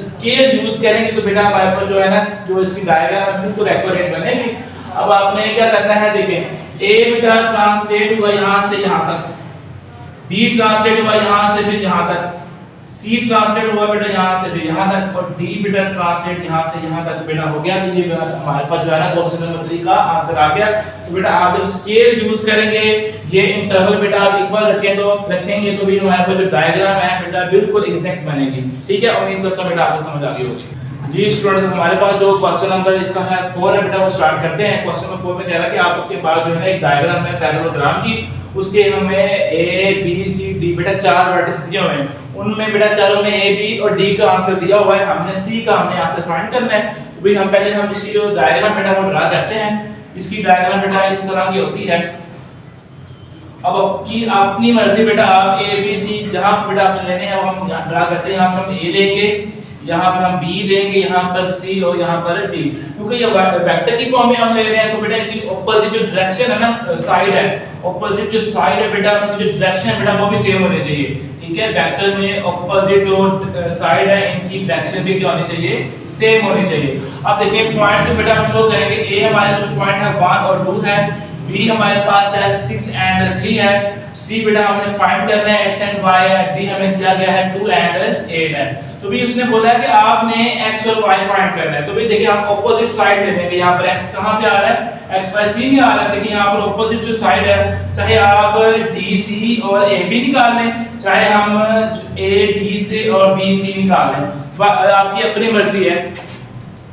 स्केल यूज करेंगे तो बेटा हमारे पास जो है ना, जो इसकी डायग्राम है बिल्कुल एक्यूरेट बनेगी। अब आपने क्या करना है, देखें a बेटा ट्रांसलेट हुआ यहां से यहां तक, b ट्रांसलेट हुआ यहां से फिर यहां तक, c ट्रांसलेट हुआ बेटा यहां से फिर यहां तक, और d बेटा ट्रांसलेट यहां से यहां तक बेटा हो गया। तो ये हमारे पास जो है ना क्वेश्चन नंबर 3 का आंसर आ गया। तो बेटा आप जब स्केल यूज करेंगे, ये इंटरवल बेटा आप इक्वल रखेंगे तो भी हमारे पास जो डायग्राम है बेटा बिल्कुल एग्जैक्ट बनेगी, ठीक है। उम्मीद करता हूं बेटा आपको समझ आ गई होगी। जी स्टूडेंट्स, हमारे पास जो क्वेश्चन नंबर इसका है 4 है बेटा, वो स्टार्ट करते हैं। क्वेश्चन नंबर 4 में कह रहा है कि आपके पास जो है एक डायग्राम है पैरेललोग्राम की, उसके हमें a b c d बेटा 4 वर्टेक्स दिए हुए हैं, उनमें बेटा चारों में a b और d का आंसर दिया हुआ है, हमने c का हमने आंसर फाइंड करना है। तो भाई हम पहले हम इसकी जो डायग्राम बेटा वो ड्रा करते हैं। इसकी डायग्राम बेटा इस तरह की होती है। अब आपकी अपनी मर्जी बेटा, आप a b c जहां बेटा आपने लेने हैं वो हम ड्रा करते हैं। यहां पर हम a लेंगे, यहाँ पर हम b लेंगे, यहाँ पर c और यहाँ पर d, क्योंकि ये वेक्टर की फॉर्म में हम ले रहे हैं। तो बेटा इनकी ऑपोजिट जो डायरेक्शन है ना, साइड है, ऑपोजिट जो साइड है बेटा, उनकी जो डायरेक्शन है बेटा वो भी सेम होनी चाहिए, ठीक है। वेक्टर में ऑपोजिट जो साइड है इनकी डायरेक्शन भी क्या होनी चाहिए, सेम होनी चाहिए। अब देखिए पॉइंट्स को बेटा हम शो करेंगे। a हमारे जो पॉइंट है 1 और 2 है, b हमारे पास है 6 एंड 3 है, c बेटा हमने फाइंड करना है x एंड y है, d हमें दिया गया है 2 एंड 8 है। तो भी उसने बोला है कि आपने x और y फाइंड करना है। तो भी देखिए हम ऑपोजिट साइड ले लेंगे। यहाँ पर x कहाँ पे आ रहा है, x y c में आ रहा है। देखिए यहाँ पर ऑपोजिट जो साइड है, चाहे आप d c और a b निकाल लें, चाहे हम a d से और b c निकाल लें, आपकी अपनी मर्जी है।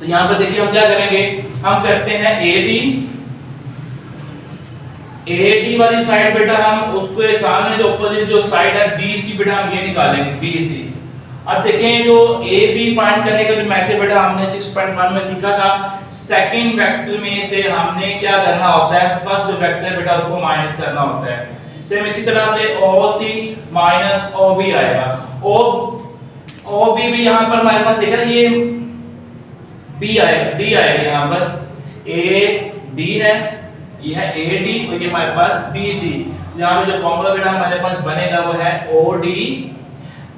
तो यहाँ पर देखिए हम क्या करेंगे, हम करते हैं a d ए डी वाली साइड बेटा हम उसके सामने जो अपोजिट जो साइड है बी सी बेटा हम ये निकालेंगे बी सी। अब देखें जो ए बी फाइंड करने का जो मेथड बेटा हमने 6.1 में सीखा था, सेकंड वेक्टर में से हमने क्या करना होता है, फर्स्ट जो वेक्टर है बेटा उसको माइनस करना होता है। सेम इसी तरह से OC माइनस OB आएगा। OB भी यहाँ पर हमारे पास देखा ये B आएगा, D आएगा यहाँ पर AD है, ये है AD और ये हमारे पास BC। यहाँ पे जो फॉर्मूला बेटा हमारे पास बनेगा वो है OD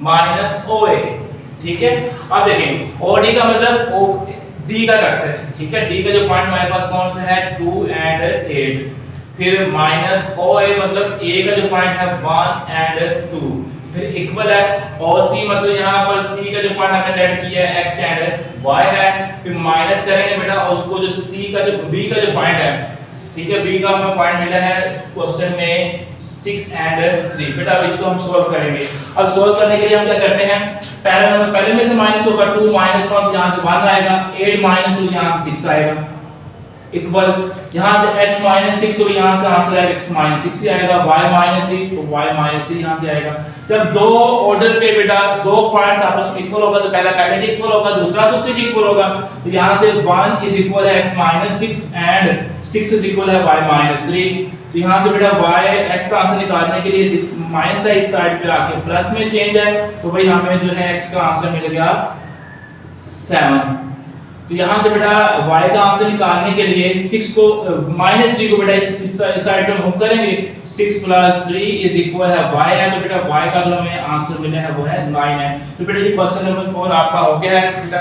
माइनस OA, ठीक है। अब देखें OD का मतलब D का वेक्टर है, ठीक है। D का जो पॉइंट हमारे पास कौन सा है 2 and 8, फिर माइनस OA मतलब A का जो पॉइंट है 1 and 2, फिर इक्वल है OC मतलब यहाँ पर C का जो पॉइंट हमने लेट किया है X and Y है, फिर माइनस करेंगे बेटा उसको जो C का जो B का जो पॉइंट है, ठीक है। B का हमें पॉइंट मिला है क्वेश्चन में 6 and 3। बेटा अब इसको हम सॉल्व करेंगे। अब सॉल्व करने के लिए हम क्या करते हैं, पहले में से माइनस होगा 2 माइनस 1 यहां से 1 आएगा, 8 माइनस 2 यहां से 6 आएगा, इक्वल यहां से x माइनस 6 तो यहां से आंसर आएगा x माइनस 6 ही आएगा, y माइनस 6 तो y माइनस 6 यहां से आएगा। जब दो ऑर्डर पे बेटा दो पॉइंट्स आपस में इक्वल होगा तो पहला पहले इक्वल होगा, दूसरा दूसरे से इक्वल होगा, तो यहां से 1 इज इक्वल है x minus 6 and 6 is equal है y माइनस 3। तो यहां से बेटा y x का आंसर निकालने के लिए 6 माइनस है, इस साइड पे आके प्लस में चेंज है, तो भाई हमें जो है x का आंसर मिल गया 7। तो यहाँ से बेटा y का आंसर निकालने के लिए 6 को -3 को बेटा इस साइड पे मूव करेंगे, 6 + 3 इज इक्वल है y है, तो बेटा y का जो हमें आंसर मिला है वो है 9 है। तो बेटा ये क्वेश्चन नंबर 4 आपका हो गया है बेटा,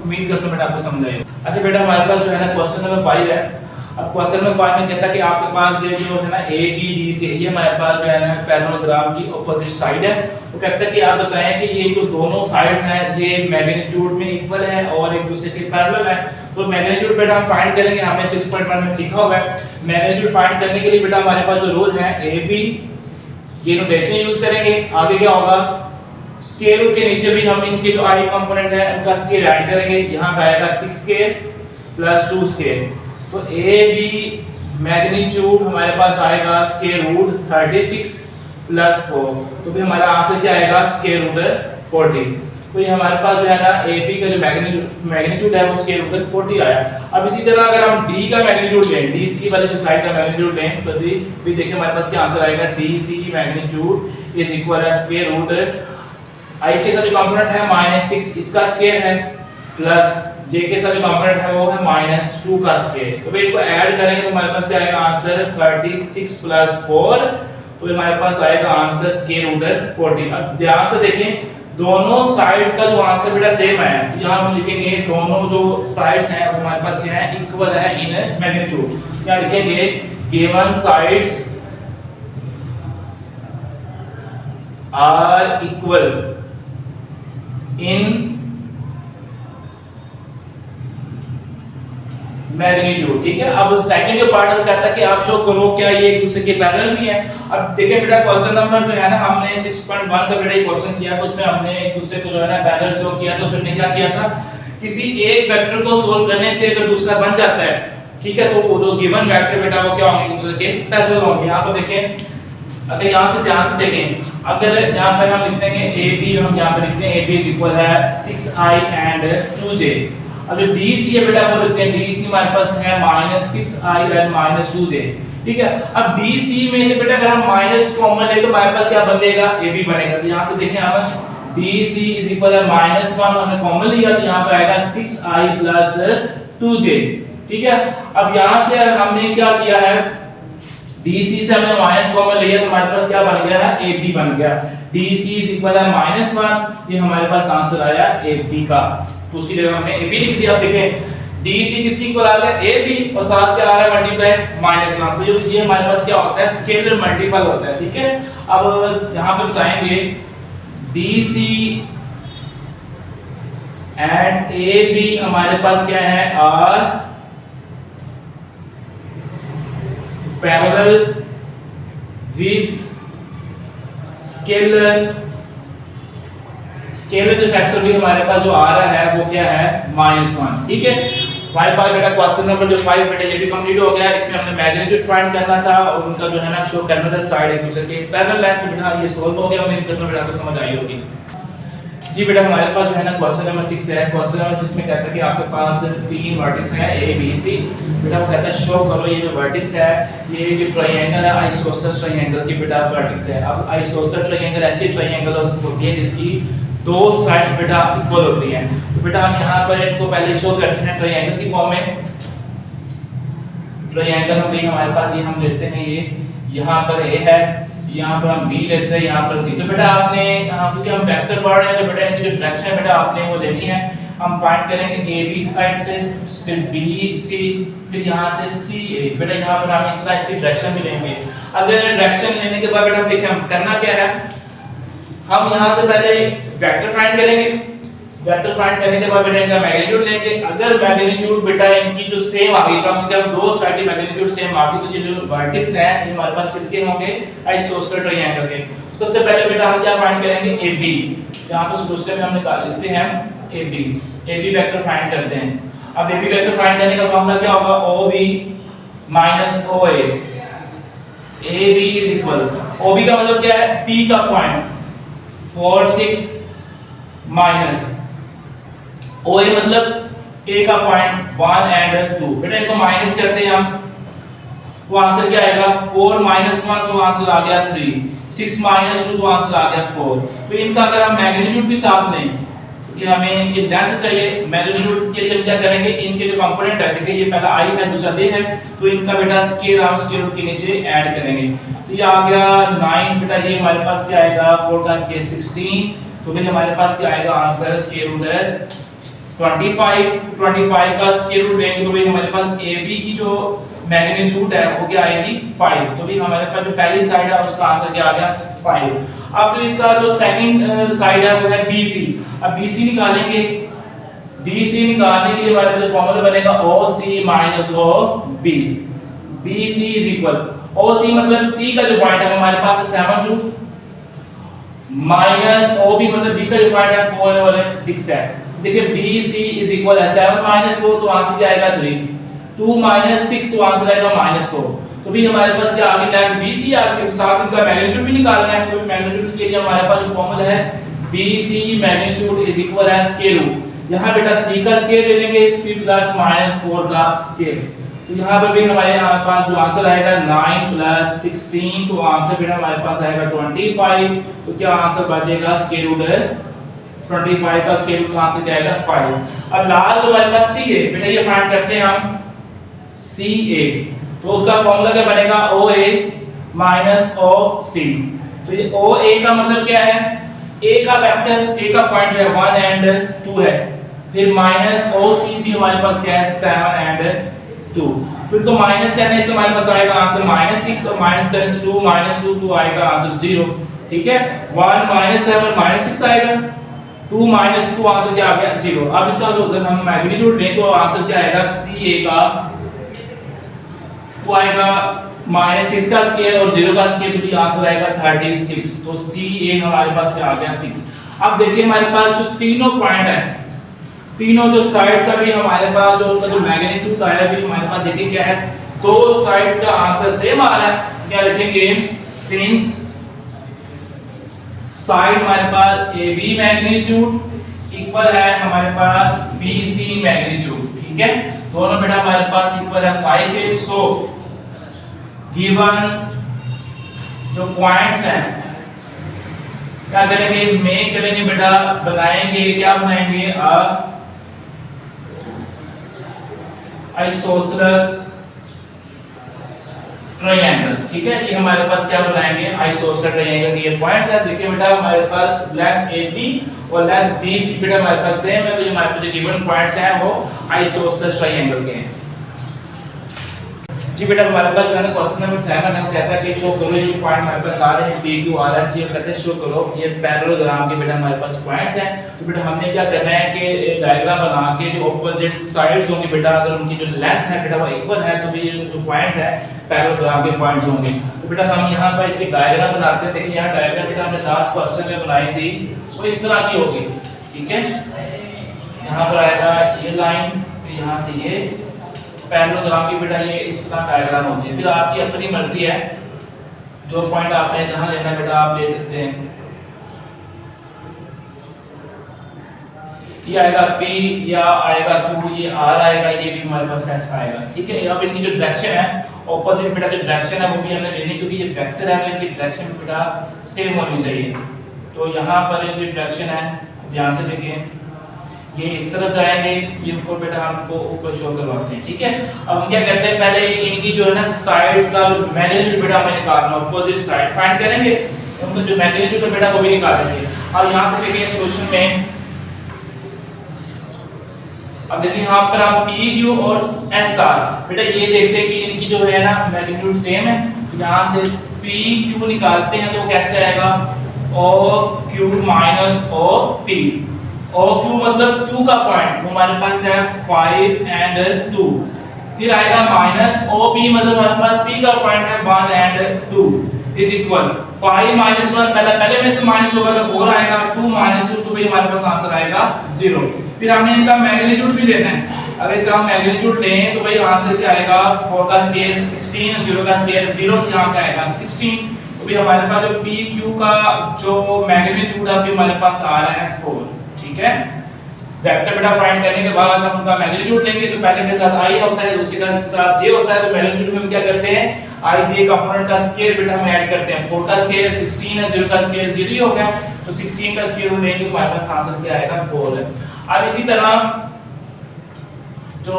उम्मीद करता हूं बेटा आपको समझ आएगा। अच्छा बेटा हमारे पास जो है ना क्वेश्चन नंबर 5 है। अब क्वेश्चन नंबर 5 में कहता है कि आपके पास ये जो है ना ABD से ये हमारे पास जो है ना पैरेललोग्राम की ऑपोजिट साइड है। वो कहता है कि आप बताएं कि ये जो दोनों साइड्स हैं ये मैग्नीट्यूड में इक्वल है और एक दूसरे के पैरेलल है। तो मैग्नीट्यूड बेटा हम फाइंड करेंगे, हमने 6.1 में सीखा हुआ है। मैग्नीट्यूड फाइंड करने के लिए बेटा हमारे पास जो रूल है AB ये नोटेशन यूज करेंगे। आगे क्या होगा, स्क्वायर रूट के नीचे भी हम इनके जो i कंपोनेंट है उनका स्क्वायर ऐड करेंगे, यहां पे आएगा 6 + 2 तो AB मैग्नीट्यूड हमारे पास आएगा स्क्वायर रूट 36 + 4, तो भी हमारा आंसर क्या आएगा स्क्वायर रूट 40। तो ये हमारे पास जो है ना AB का जो मैग्नीट्यूड है वो स्क्वायर रूट 40 आया। अब इसी तरह अगर हम D का मैग्नीट्यूड लें, DC वाले जो साइड का मैग्नीट्यूड लें, तो भी देखिए हमारे पास क्या आंसर आएगा DC मैग्नीट्यूड इज इक्वल है स्क्वायर रूट I के साथ जो कंपोनेंट है -6 इसका स्क्वायर है प्लस J के साथ जो कंपोनेंट है वो है -2 का स्क्वायर। तो भाई इनको ऐड करेंगे तो हमारे पास क्या आएगा आंसर 36 + 4, तो हमारे पास आएगा आंसर स्क्वायर रूट 40। अब ध्यान से देखें दोनों साइड्स का जो आंसर बेटा सेम है, यहां हम लिखेंगे दोनों जो साइड्स हैं वो हमारे पास क्या है इक्वल है इन मैग्नीट्यूड। क्या लिखेंगे, given sides are equal in magnitude, ठीक है। अब सेकंड जो पार्ट में कहता है कि आप शो करो क्या ये एक दूसरे के पैरेलल भी है। अब देखिए बेटा क्वेश्चन नंबर जो है ना हमने 6.1 का बेटा ये क्वेश्चन किया, तो उसमें हमने एक दूसरे को जो है ना पैरेलल शो किया, तो उसमें क्या किया था, किसी एक वेक्टर को सोल्व करने से अगर दूसरा बन जाता है, ठीक है, तो वो जो गिवन वेक्टर बेटा वो क्या होंगे एक दूसरे के पैरेलल होंगे। यहां पर देखें, अगर यहां से ध्यान से देखें, अगर यहां पर हम लिखते हैं AB, हम यहां पर लिखते हैं AB इक्वल है 6i and 2j। अब जो DC है बेटा वो लिखते हैं DC हमारे पास है -6i and -2j, ठीक है। अब DC में से बेटा अगर हम माइनस कॉमन ले तो हमारे पास क्या बनेगा AB बनेगा। तो यहां से देखें आप DC इज इक्वल है -1 हमने कॉमन लिया तो यहां पे आएगा 6i + 2j, ठीक है। अब यहां से हमने क्या किया है, DC से हमने माइनस कॉमन लिया तो हमारे पास क्या बन गया है AB बन गया। DC इज इक्वल है -1, ये हमारे पास आंसर आया AB का, तो उसकी जगह हमने AB लिख दिया। आप देखें DC किसकी इक्वल आ गया AB और साथ क्या आ रहा है मल्टीप्लाई -1, तो ये हमारे पास क्या होता है स्केलर मल्टीपल होता है, ठीक है। अब यहां पे बताएंगे DC एंड AB हमारे पास क्या है आर पैरेलल विद स्केलर जो फैक्टर भी हमारे पास जो आ रहा है वो क्या है -1, ठीक है। हमारे पास बेटा क्वेश्चन नंबर जो 5 बेटा ये भी कंप्लीट हो गया। इसमें हमने मैग्नीट्यूड फाइंड करना था और उनका जो है ना शो करना था साइड एक दूसरे के पैरेलल है। तो बेटा ये सॉल्व हो गया, उम्मीद करता हूं बेटा आपको समझ आई होगी। जी बेटा हमारे पास जो है ना क्वेश्चन नंबर 6 है। क्वेश्चन नंबर 6 में कहता है कि आपके पास तीन वर्टेक्स हैं ए बी सी। बेटा वो कहता है शो करो ये जो वर्टेक्स है ये जो ट्रायंगल है आइसोसेलेस ट्रायंगल की बेटा वर्टेक्स है। अब आइसोसेलेस ट्रायंगल ऐसी ट्रायंगल होती है जिसकी दो साइड्स बेटा इक्वल होती हैं। तो बेटा हम यहां पर इनको पहले शो करते हैं ट्रायंगल की फॉर्म में। ट्रायंगल हम हमारे पास ये हम लेते हैं, ये यहां पर ए है, यहाँ पर हम b लेते हैं, यहाँ पर c। तो बेटा आपने यहाँ क्योंकि हम वेक्टर पढ़ रहे हैं तो बेटा इनकी जो डायरेक्शन है बेटा आपने वो लेनी है। हम फाइंड करेंगे a b साइड से, फिर b c, फिर यहाँ से c a। बेटा यहाँ पर हम इस तरह इसकी डायरेक्शन भी लेंगे। अगर डायरेक्शन लेने के बाद बेटा देखिए हम करना क्या है, हम यहाँ से पहले वेक्टर फाइंड करेंगे। वेक्टर फाइंड करने के बाद बेटा इनका मैग्नीट्यूड लेंगे। अगर मैग्नीट्यूड बेटा इनकी जो सेम आ गई, कम से कम दो साइड की मैग्नीट्यूड सेम आ गई, तो ये जो वर्टेक्स हैं ये हमारे पास किसके होंगे, आइसोसेलेस ट्रायंगल के। सबसे पहले बेटा हम क्या फाइंड करेंगे, AB। यहां पे सॉल्यूशन में हम निकाल लेते हैं AB वेक्टर फाइंड करते हैं। अब AB वेक्टर फाइंड करने का फार्मूला क्या होगा, OB - OA। AB OB का मतलब क्या है, P का पॉइंट 4 6 माइनस OA मतलब A का पॉइंट 1 एंड 2। बेटा इनको माइनस करते हैं हम, तो आंसर क्या आएगा, 4 - 1 तो आंसर आ गया 3, 6 - 2 तो आंसर आ गया 4। तो इनका अगर हम मैग्नीट्यूड भी साथ लें, क्योंकि हमें इनकी लेंथ चाहिए, मैग्नीट्यूड के लिए हम क्या करेंगे, इनके जो कंपोनेंट है देखिए ये पहला i है दूसरा j है, तो इनका बेटा स्क्वायर हम स्क्वायर रूट के नीचे ऐड करेंगे। तो ये आ गया 9। बेटा ये हमारे पास क्या आएगा, 4 का स्क्वायर 16। तो भाई हमारे पास क्या आएगा आंसर, स्क्वायर रूट है 25 का स्क्वायर रूट लेंगे तो भाई हमारे पास AB की जो मैग्नीट्यूड है वो क्या आएगी 5। तो भाई हमारे पास जो पहली साइड है उसका आंसर क्या आ गया 5। अब जो इसका जो सेकंड साइड है वो है BC। अब BC निकालेंगे, BC निकालने के लिए हमारे पास जो फार्मूला बनेगा OC - OB। BC OC मतलब C का जो पॉइंट है हमारे पास है 7 2 माइनस OB मतलब B का जो पॉइंट है 4 और 6 है। देखिए BC है 7 - 4 तो आंसर क्या आएगा 3, 2 - 6 तो आंसर आएगा -4। तो भी हमारे पास क्या आ गया लेंथ BC आ गई, साथ इनका मैग्नीट्यूड भी निकालना है। तो मैग्नीट्यूड के लिए हमारे पास फार्मूला है BC मैग्नीट्यूड है स्क्वायर रूट। यहां बेटा 3 का स्क्वायर ले लेंगे फिर प्लस -4 का स्क्वायर। तो यहाँ पर भी हमारे पास जो आंसर आएगा 9 + 16 तो आंसर बेटा हमारे पास आएगा 25। तो क्या आंसर बचेगा, स्क्वायर रूट 25 का स्क्वायर रूट का आंसर क्या आएगा 5। अब लास्ट जो हमारे पास CA बेटा ये फाइंड करते हैं हम CA। तो उसका फार्मूला क्या बनेगा, OA - OC। तो ये OA का मतलब क्या है, A का वेक्टर A का पॉइंट जो है 1 एंड 2 है, फिर माइनस OC भी हमारे पास क्या है 7 एंड 2। फिर तो माइनस करने से हमारे पास आएगा आंसर -6 और माइनस करने से 2 - 2 तो आएगा आंसर 0। ठीक है, 1 - 7 - 6 आएगा, 2 - 2 आंसर क्या आ गया 0। अब इसका अगर हम मैग्नीट्यूड लें तो आंसर क्या आएगा, CA का वो आएगा -6 का स्क्वायर और 0 का स्क्वायर तो भी आंसर आएगा 36। तो CA हमारे पास क्या आ गया 6। अब देखिए हमारे पास जो तीनों पॉइंट है, तीनों जो साइड्स का भी हमारे पास जो उनका जो मैग्नीट्यूड आया भी हमारे पास देखिए क्या है, दो साइड्स का आंसर सेम आ रहा है। क्या लिखेंगे, सिंस साइड हमारे पास AB मैग्नीट्यूड इक्वल है हमारे पास BC मैग्नीट्यूड। ठीक है, दोनों बेटा हमारे पास इक्वल है 5 के। सो गिवन जो पॉइंट्स हैं क्या करेंगे, मेक करेंगे बेटा, बनाएंगे, क्या बनाएंगे, आइसोसेलेस ट्रायंगल। ठीक है, ये हमारे पास क्या बनाएंगे, आइसोसेलेस ट्रायंगल के ये पॉइंट्स हैं। देखिए बेटा हमारे पास लेंथ AB और लेंथ BC बेटा हमारे पास सेम है, तो ये हमारे पास जो गिवन पॉइंट्स हैं वो आइसोसेलेस ट्रायंगल के हैं। जी बेटा हमारे पास जो है ना क्वेश्चन नंबर 7 है, वो कहता है कि शो करो ये पॉइंट हमारे पास आ रहे हैं PQ RS, ये कहते हैं शो करो ये पैरेललोग्राम के बेटा हमारे पास पॉइंट्स हैं। तो बेटा हमने क्या करना है कि डायग्राम बना के जो ऑपोजिट साइड्स होंगे बेटा अगर उनकी जो लेंथ है बेटा वो इक्वल है तो भी जो पॉइंट्स है पैरेललोग्राम के पॉइंट्स होंगे। तो बेटा हम यहाँ पर इसकी डायग्राम बनाते हैं। देखिए यहाँ डायग्राम बेटा हमने लास्ट क्वेश्चन में बनाई थी वो इस तरह की होगी। ठीक है, यहाँ पर आएगा ये लाइन, तो यहाँ से ये पैरेललोग्राम की बेटा ये इस तरह डायग्राम होती है। फिर आपकी अपनी मर्जी है, जो पॉइंट आपने जहां लेना बेटा आप ले सकते हैं। ये आएगा P या आएगा Q, ये R आएगा, ये भी हमारे पास S आएगा। ठीक है, अब इनकी जो डायरेक्शन है ऑपोजिट बेटा, जो डायरेक्शन है वो भी हमें लेनी, क्योंकि ये वेक्टर है तो इनकी डायरेक्शन बेटा सेम होनी चाहिए। तो यहाँ पर इनकी डायरेक्शन है, ध्यान से देखें, ये इस तरफ जाएंगे, ये ऊपर बेटा हमको ऊपर शो करवाते हैं। ठीक है, अब हम क्या करते हैं, पहले इनकी जो है ना साइड्स का जो मैग्नीट्यूड बेटा हमें निकालना, ऑपोजिट साइड फाइंड करेंगे, उनका जो मैग्नीट्यूड है बेटा वो भी निकालेंगे। अब यहाँ से देखिए इस क्वेश्चन में, अब देखिए यहाँ पर हम P Q और S R बेटा ये देखते हैं कि इनकी जो है ना मैग्नीट्यूड सेम है। यहाँ से P Q निकालते हैं तो कैसे आएगा, O Q minus O P। O Q मतलब Q का पॉइंट वो हमारे पास है 5 एंड 2, फिर आएगा माइनस O P मतलब हमारे पास P का पॉइंट है 1 एंड 2 इज इक्वल 5 माइनस 1, पहले में से माइनस होगा तो 4 आएगा, 2 माइनस 2 तो भी हमारे पास आंसर आएगा 0। फिर हमने इनका मैग्नीट्यूड भी लेना है, अगर इसका हम मैग्नीट्यूड लें तो भाई आंसर क्या आएगा, 4 का स्क्वायर 16, 0 का स्क्वायर 0, यहाँ क्या आएगा 16, तो भी हमारे पास जो P Q का जो मैग्नीट्यूड है अभी हमारे पास आ रहा है 4। ठीक है, वेक्टर बेटा फाइंड करने के बाद हम उनका मैग्नीट्यूड लेंगे, तो पहले के साथ i होता है, दूसरे के साथ j होता है, तो मैग्नीट्यूड में हम क्या करते हैं, i j कंपोनेंट का स्क्वायर बेटा हम ऐड करते हैं, 4 का स्क्वायर 16 है, 0 का स्क्वायर 0 ही हो गया, तो 16 का स्क्वायर रूट लेंगे तो हमारे पास आंसर क्या आएगा 4 है। अब इसी तरह जो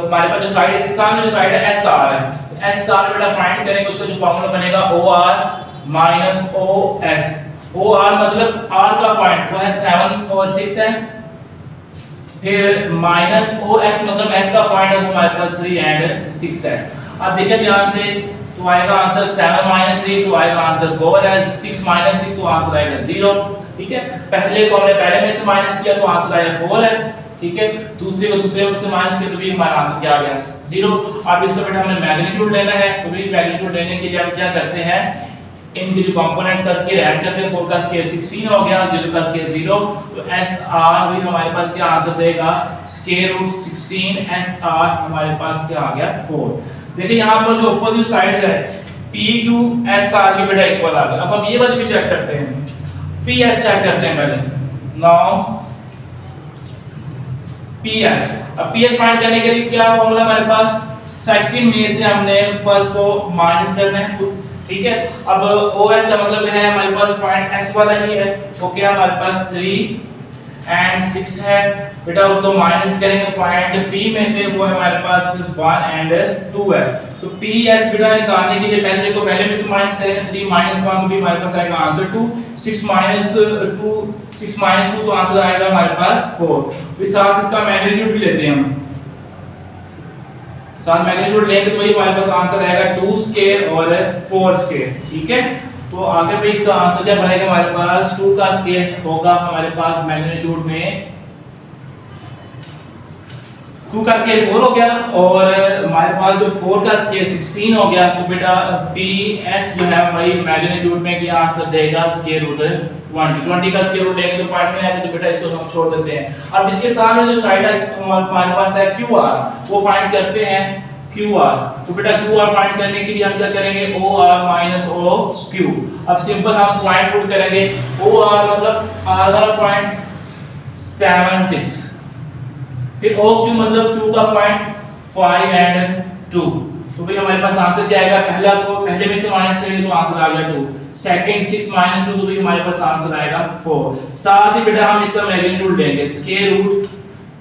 हमारे पास जो साइड है, सामने जो साइड है एस आर है, एस आर बेटा फाइंड करेंगे, उसका जो फार्मूला बनेगा O R minus O S. O R मतलब आर का पॉइंट वो है 7 और 6 है, फिर माइनस ओ एस मतलब एस का पॉइंट है वो हमारे पास 3 एंड 6 है। अब देखिए ध्यान से, तो आएगा आंसर 7 माइनस 3 तो आएगा आंसर 4 है, 6 माइनस 6 तो आंसर आएगा 0। ठीक है, पहले को हमने पहले में से माइनस किया तो आंसर आया 4 है। ठीक है, दूसरे को दूसरे में से माइनस किया तो भी हमारा आंसर क्या आ गया 0। अब इसका बेटा हमें मैग्नीट्यूड लेना है, तो भी मैग्नीट्यूड लेने के लिए हम क्या करते हैं, इनके जो कंपोनेंट्स का स्क्वायर ऐड करते हैं, 4 का स्क्वायर 16 हो गया, 0 का स्क्वायर 0, तो एस आर भी हमारे पास क्या आंसर देगा, स्क्वायर रूट 16 एस आर हमारे पास क्या आ गया 4। देखिए यहाँ पर जो ऑपोजिट साइड्स है पी क्यू एस आर की बेटा इक्वल आ गया। अब हम ये वाली भी चेक करते हैं, पी एस चेक करते हैं पहले। नाउ पी एस, अब पी एस फाइंड करने के लिए क्या फॉर्मूला हमारे पास, सेकंड में से हमने फर्स्ट को माइनस करना है। ठीक है, अब OS का मतलब है हमारे पास पॉइंट S वाला ही है, ओके हमारे पास 3 एंड 6 है बेटा, उसको माइनस करेंगे पॉइंट P में से, वो हमारे पास 1 एंड 2 है। तो PS बेटा निकालने के लिए पहले को पहले में से माइनस करेंगे, 3 माइनस 1 भी हमारे पास आएगा आंसर 2, 6 माइनस 2 तो आंसर आएगा हमारे पास 4। फिर साथ इसका मैग्नीट्यूड भी लेते हैं हम, साथ मैग्नीट्यूड लेंगे तो भाई हमारे पास आंसर आएगा 2 स्क्वायर और 4 स्क्वायर। ठीक है, तो आगे पे इसका आंसर क्या बनेगा, हमारे पास 2 का स्क्वायर होगा हमारे पास मैग्नीट्यूड में, 2 का स्क्वायर 4 हो गया, और हमारे पास जो 4 का स्क्वायर 16 हो गया, तो बेटा PS जो है भाई मैग्नीट्यूड में क्या आंसर देगा, स्क्वायर रूट 20 का स्क्वायर रूट लेंगे तो पॉइंट में आएगा, तो बेटा इसको हम छोड़ देते हैं। अब इसके सामने जो साइड है हमारे पास है QR, वो फाइंड करते हैं QR। तो बेटा QR फाइंड करने के लिए हम क्या करेंगे, OR माइनस OQ। अब सिंपल हम पॉइंट पुट करेंगे, OR मतलब आधा पॉइंट 7 6, फिर OQ मतलब 2 का पॉइंट 5 एंड 2, तो भाई हमारे पास आंसर क्या आएगा, पहला को पहले में से माइनस करेंगे तो आंसर आ गया 2, सेकंड 6 माइनस 2 तो भी हमारे पास आंसर आएगा 4। साथ ही बेटा हम इसका मैग्नीट्यूड लेंगे, square root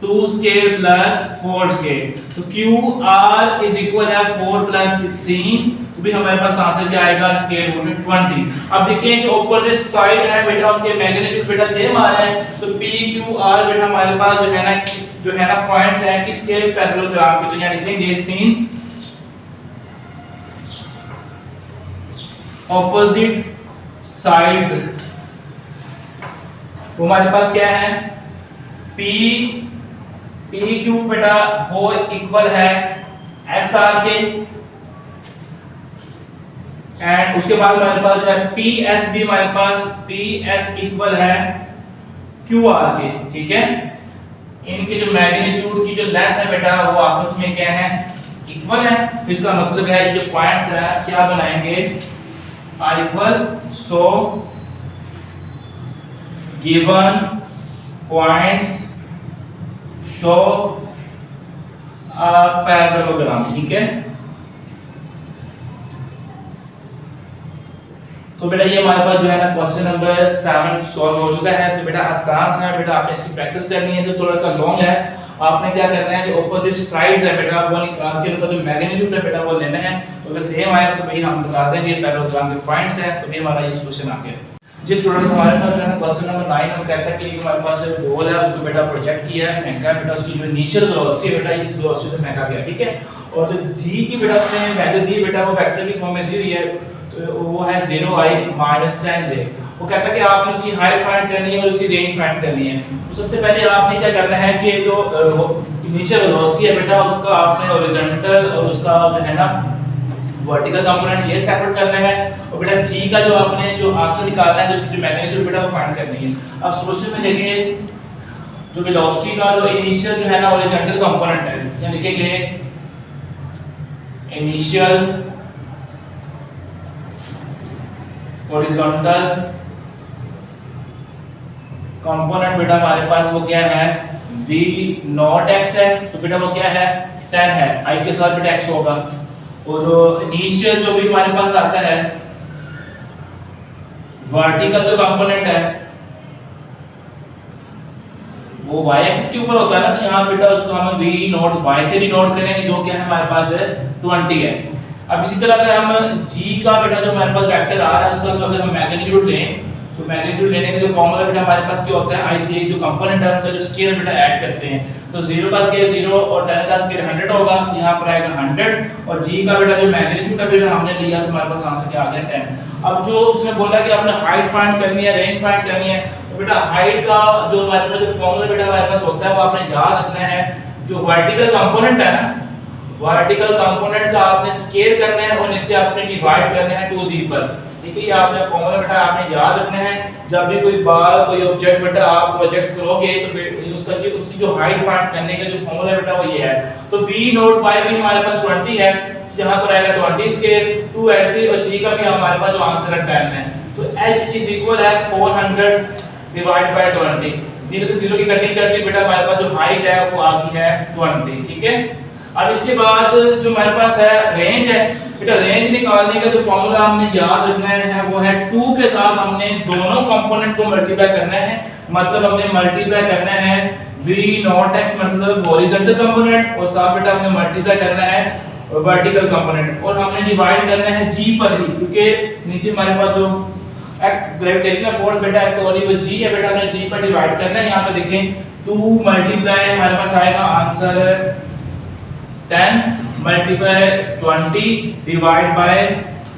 2 square plus 4 square, तो QR इज इक्वल है 4 प्लस 16, तो भी हमारे पास आंसर क्या आएगा, स्क्वायर रूट 20। अब देखिए जो ऑपोजिट साइड है बेटा उनके मैग्नीट्यूड बेटा सेम आ रहे हैं, तो PQR बेटा हमारे पास जो है ना पॉइंट्स हैं किसके, पैरेललोग्राम के, तो यहाँ लिखेंगे सिंस ऑपोजिट साइड्स, वो हमारे पास क्या है, PQ बेटा वो इक्वल है SR के, एंड उसके बाद हमारे पास जो है PS भी हमारे पास PS इक्वल है QR के। ठीक है, इनके जो मैग्नीट्यूड की जो लेंथ है बेटा वो आपस में क्या है, इक्वल है। इसका मतलब है ये जो पॉइंट्स है क्या बनाएंगे, are equal. So given points show parallelogram, ठीक है। तो बेटा ये हमारे पास जो है ना क्वेश्चन नंबर 7 सॉल्व हो चुका है। तो बेटा आसान है बेटा, आपने इसकी प्रैक्टिस करनी है। जो थोड़ा सा लॉन्ग है, आपने क्या करना है, जो ऑपोजिट साइड्स है बेटा वो निकाल के उनका जो मैग्नीट्यूड है बेटा वो लेना है। तो अगर सेम आएगा तो भाई हम बता देंगे पैरेललोग्राम के पॉइंट्स हैं, तो भी हमारा ये सॉल्यूशन आ गया। जी स्टूडेंट्स, हमारे पास जो है ना क्वेश्चन नंबर 9 हम कहता है कि हमारे पास बॉल है, उसको बेटा प्रोजेक्ट किया है, फेंका बेटा, उसकी जो इनिशियल वेलोसिटी है बेटा इस वेलोसिटी से फेंका गया, ठीक है। और जो g की बेटा उसने वैल्यू दी बेटा वो वेक्टर की फॉर्म में दी हुई है, तो वो है 0i - 10j। वो कहता है कि आपने उसकी हाइट फाइंड करनी है और उसकी रेंज फाइंड करनी है। तो सबसे पहले आपने क्या करना है कि जो इनिशियल वेलोसिटी है बेटा उसका आपने हॉरिजॉन्टल और उसका जो है ना वर्टिकल कंपोनेंट ये सेपरेट करना है। और बेटा g का जो आपने जो आंसर निकालना है, जो उसकी मैग्नीट्यूड बेटा वो फाइंड करनी है। अब सॉल्यूशन में देखिए जो वेलोसिटी का जो इनिशियल जो है ना हॉरिजॉन्टल कंपोनेंट है, यहाँ लिखेंगे इनिशियल हॉरिजॉन्टल कंपोनेंट बेटा हमारे पास वो क्या है, v नॉट x है। तो बेटा वो क्या है, 10 है, i के साथ बेटा x होगा। और जो इनिशियल जो भी हमारे पास आता है वर्टिकल जो कंपोनेंट है वो y एक्सिस के ऊपर होता है ना, तो यहाँ बेटा उसको हम v नॉट y से डिनोट करेंगे, जो क्या है हमारे पास है 20 है। अब इसी तरह अगर हम g का बेटा जो हमारे पास वेक्टर आ रहा है उसका अगर हम मैग्नीट्यूड लें, तो मैग्नीट्यूड लेने का जो फार्मूला बेटा हमारे पास क्या होता है, i जो कंपोनेंट है उनका जो स्केयर बेटा ऐड करते हैं। तो 0 का स्केयर 0 और 10 का स्केयर 100 होगा, यहाँ पर आएगा 100। और g का बेटा जो मैग्नीट्यूड है बेटा हमने लिया, तो हमारे पास आंसर क्या आ गया 10। अब जो उसने बोला कि आपने हाइट फाइंड करनी है, रेंज फाइंड करनी है, तो बेटा हाइट का जो हमारे पास जो फार्मूला बेटा हमारे पास होता है वो आपने याद रखना है। जो वर्टिकल कंपोनेंट है ना, वर्टिकल कंपोनेंट का आपने स्केयर करना है और नीचे आपने डिवाइड करना है 2g पर, ठीक है। ये आपने फार्मूला बेटा आपने याद रखना है। जब भी कोई बार कोई ऑब्जेक्ट बेटा आप प्रोजेक्ट करोगे तो उसकी जो हाइट फाइंड करने का जो फार्मूला बेटा वो ये है। तो v नॉट y भी हमारे पास 20 है, यहाँ पर आएगा 20 स्केयर 2 ऐसे, और g का भी हमारे पास जो आंसर है 10 है। तो h इज इक्वल है 400 डिवाइड बाय 20। 0 से 0 की कटिंग करके बेटा हमारे पास जो हाइट है वो आ गई है 20, ठीक है। अब इसके बाद जो हमारे पास है रेंज है बेटा, रेंज निकालने का जो फार्मूला हमने याद रखना है वो है 2 के साथ हमने दोनों कंपोनेंट को मल्टीप्लाई करना है। मतलब हमने मल्टीप्लाई करना है v नॉट x मतलब हॉरिजॉन्टल कंपोनेंट, और साथ बेटा हमने मल्टीप्लाई करना है वर्टिकल कंपोनेंट, और हमने डिवाइड करना है g पर ही, क्योंकि नीचे हमारे पास जो ग्रेविटेशनल फोर्स बेटा एक्टिविटी वो g है बेटा, हमने g पर डिवाइड करना है। यहाँ पे देखें 2 मल्टीप्लाई हमारे पास आएगा आंसर 10 मल्टीप्लाई 20 डिवाइड बाय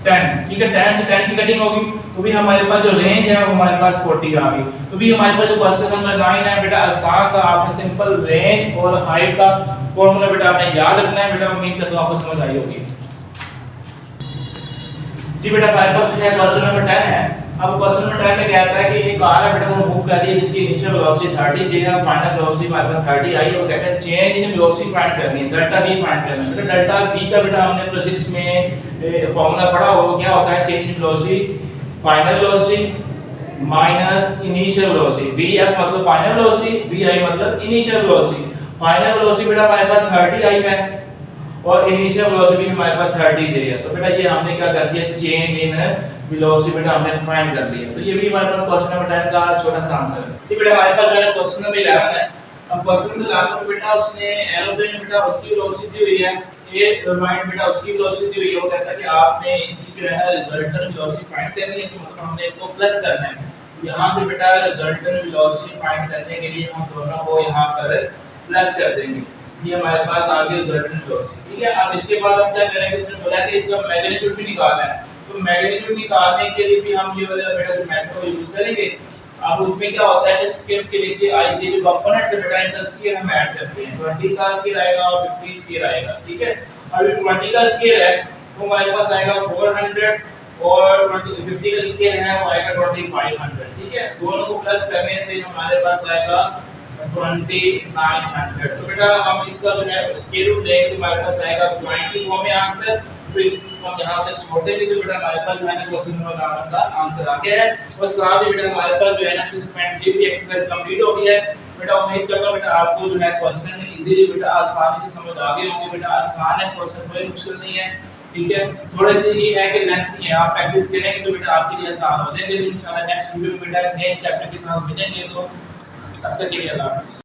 10, ठीक है। 10 से 10 की कटिंग होगी, तो भी हमारे पास जो रेंज है वो हमारे पास 40 आ गई। तो भी हमारे पास जो क्वेश्चन नंबर 9 है बेटा आसान था, आपने सिंपल रेंज और हाइट का फार्मूला बेटा आपने याद रखना है। बेटा उम्मीद करता हूं आपको समझ आई होगी। जी बेटा हमारे पास जो है क्वेश्चन नंबर 10 है। अब क्वेश्चन नंबर 10 में क्या आता है कि एक कार है बेटा वो मूव कर रही है जिसकी इनिशियल वेलोसिटी 30 j है, फाइनल वेलोसिटी हमारे पास 30 आई, और कहता है चेंज इन वेलोसिटी फाइंड करनी है, डेल्टा v फाइंड करना है। बेटा डेल्टा v का बेटा हमने फिजिक्स में फार्मूला पढ़ा होगा, वो क्या होता है, change in velocity final velocity minus initial velocity. vf मतलब फाइनल वेलोसिटी, vi मतलब इनिशियल वेलोसिटी। फाइनल वेलोसिटी बेटा हमारे पास 30 आई है और इनिशियल वेलोसिटी हमारे पास 30 j है। तो बेटा ये हमने क्या कर दिया, चेंज इन वेलोसिटी बेटा हमने फाइंड कर लिया। तो ये भी हमारे पास क्वेश्चन नंबर 10 का छोटा सा आंसर है। ठीक बेटा हमारे पास जो है क्वेश्चन नंबर 11 है। अब क्वेश्चन नंबर 11 में बेटा उसने एरोप्लेन बेटा उसकी वेलोसिटी दी हुई है, ये टरबाइन बेटा उसकी वेलोसिटी दी हुई है। वो कहता है कि आपने इनकी जो है रिजल्टेंट वेलोसिटी फाइंड करनी है, तो मतलब हमने इसको प्लस करना है। यहां से बेटा रिजल्टेंट वेलोसिटी फाइंड करने के लिए हम दोनों को यहां पर प्लस कर देंगे। ये हमारे पास आ गया रिजल्टेंट वेलोसिटी, ठीक है। अब इसके बाद हम क्या करेंगे, उसने बोला कि इसका मैग्नीट्यूड भी निकालना है, तो मैग्नीट्यूड निकालने के लिए भी हम ये वाला बेटा मेथड यूज करेंगे। अब उसमें क्या होता है कि स्केल के नीचे आई जे जो कंपोनेंट है बेटा इनका स्केल हम ऐड करते हैं। 20 का स्केल आएगा और 50 स्केल आएगा, ठीक है। अब 20 का स्केल है तो हमारे पास आएगा 400 और 50 का स्केल है वो आएगा 2500, ठीक है। दोनों को प्लस करने से हमारे पास आएगा 2900। तो बेटा हम इसका जो है स्क्वायर रूट लेंगे तो हमारे पास आएगा 20 हमें आंसर। फिर हम यहाँ तक छोड़ देंगे तो बेटा हमारे पास जो है ना क्वेश्चन नंबर 11 का आंसर आ गया है। और साथ ही बेटा हमारे पास जो है ना 6.3 की एक्सरसाइज कंप्लीट हो गई है। बेटा उम्मीद करता हूँ बेटा आपको जो है क्वेश्चन इजीली बेटा आसानी से समझ आ गए होंगे। बेटा आसान है क्वेश्चन, कोई मुश्किल नहीं है, ठीक है। थोड़े से ये है कि लेंथी है, आप प्रैक्टिस करेंगे तो बेटा आपके लिए आसान हो जाएंगे। इंशाल्लाह नेक्स्ट वीडियो में बेटा नए चैप्टर के साथ मिलेंगे। तो तब तक के लिए अल्लाह हाफ़िज़।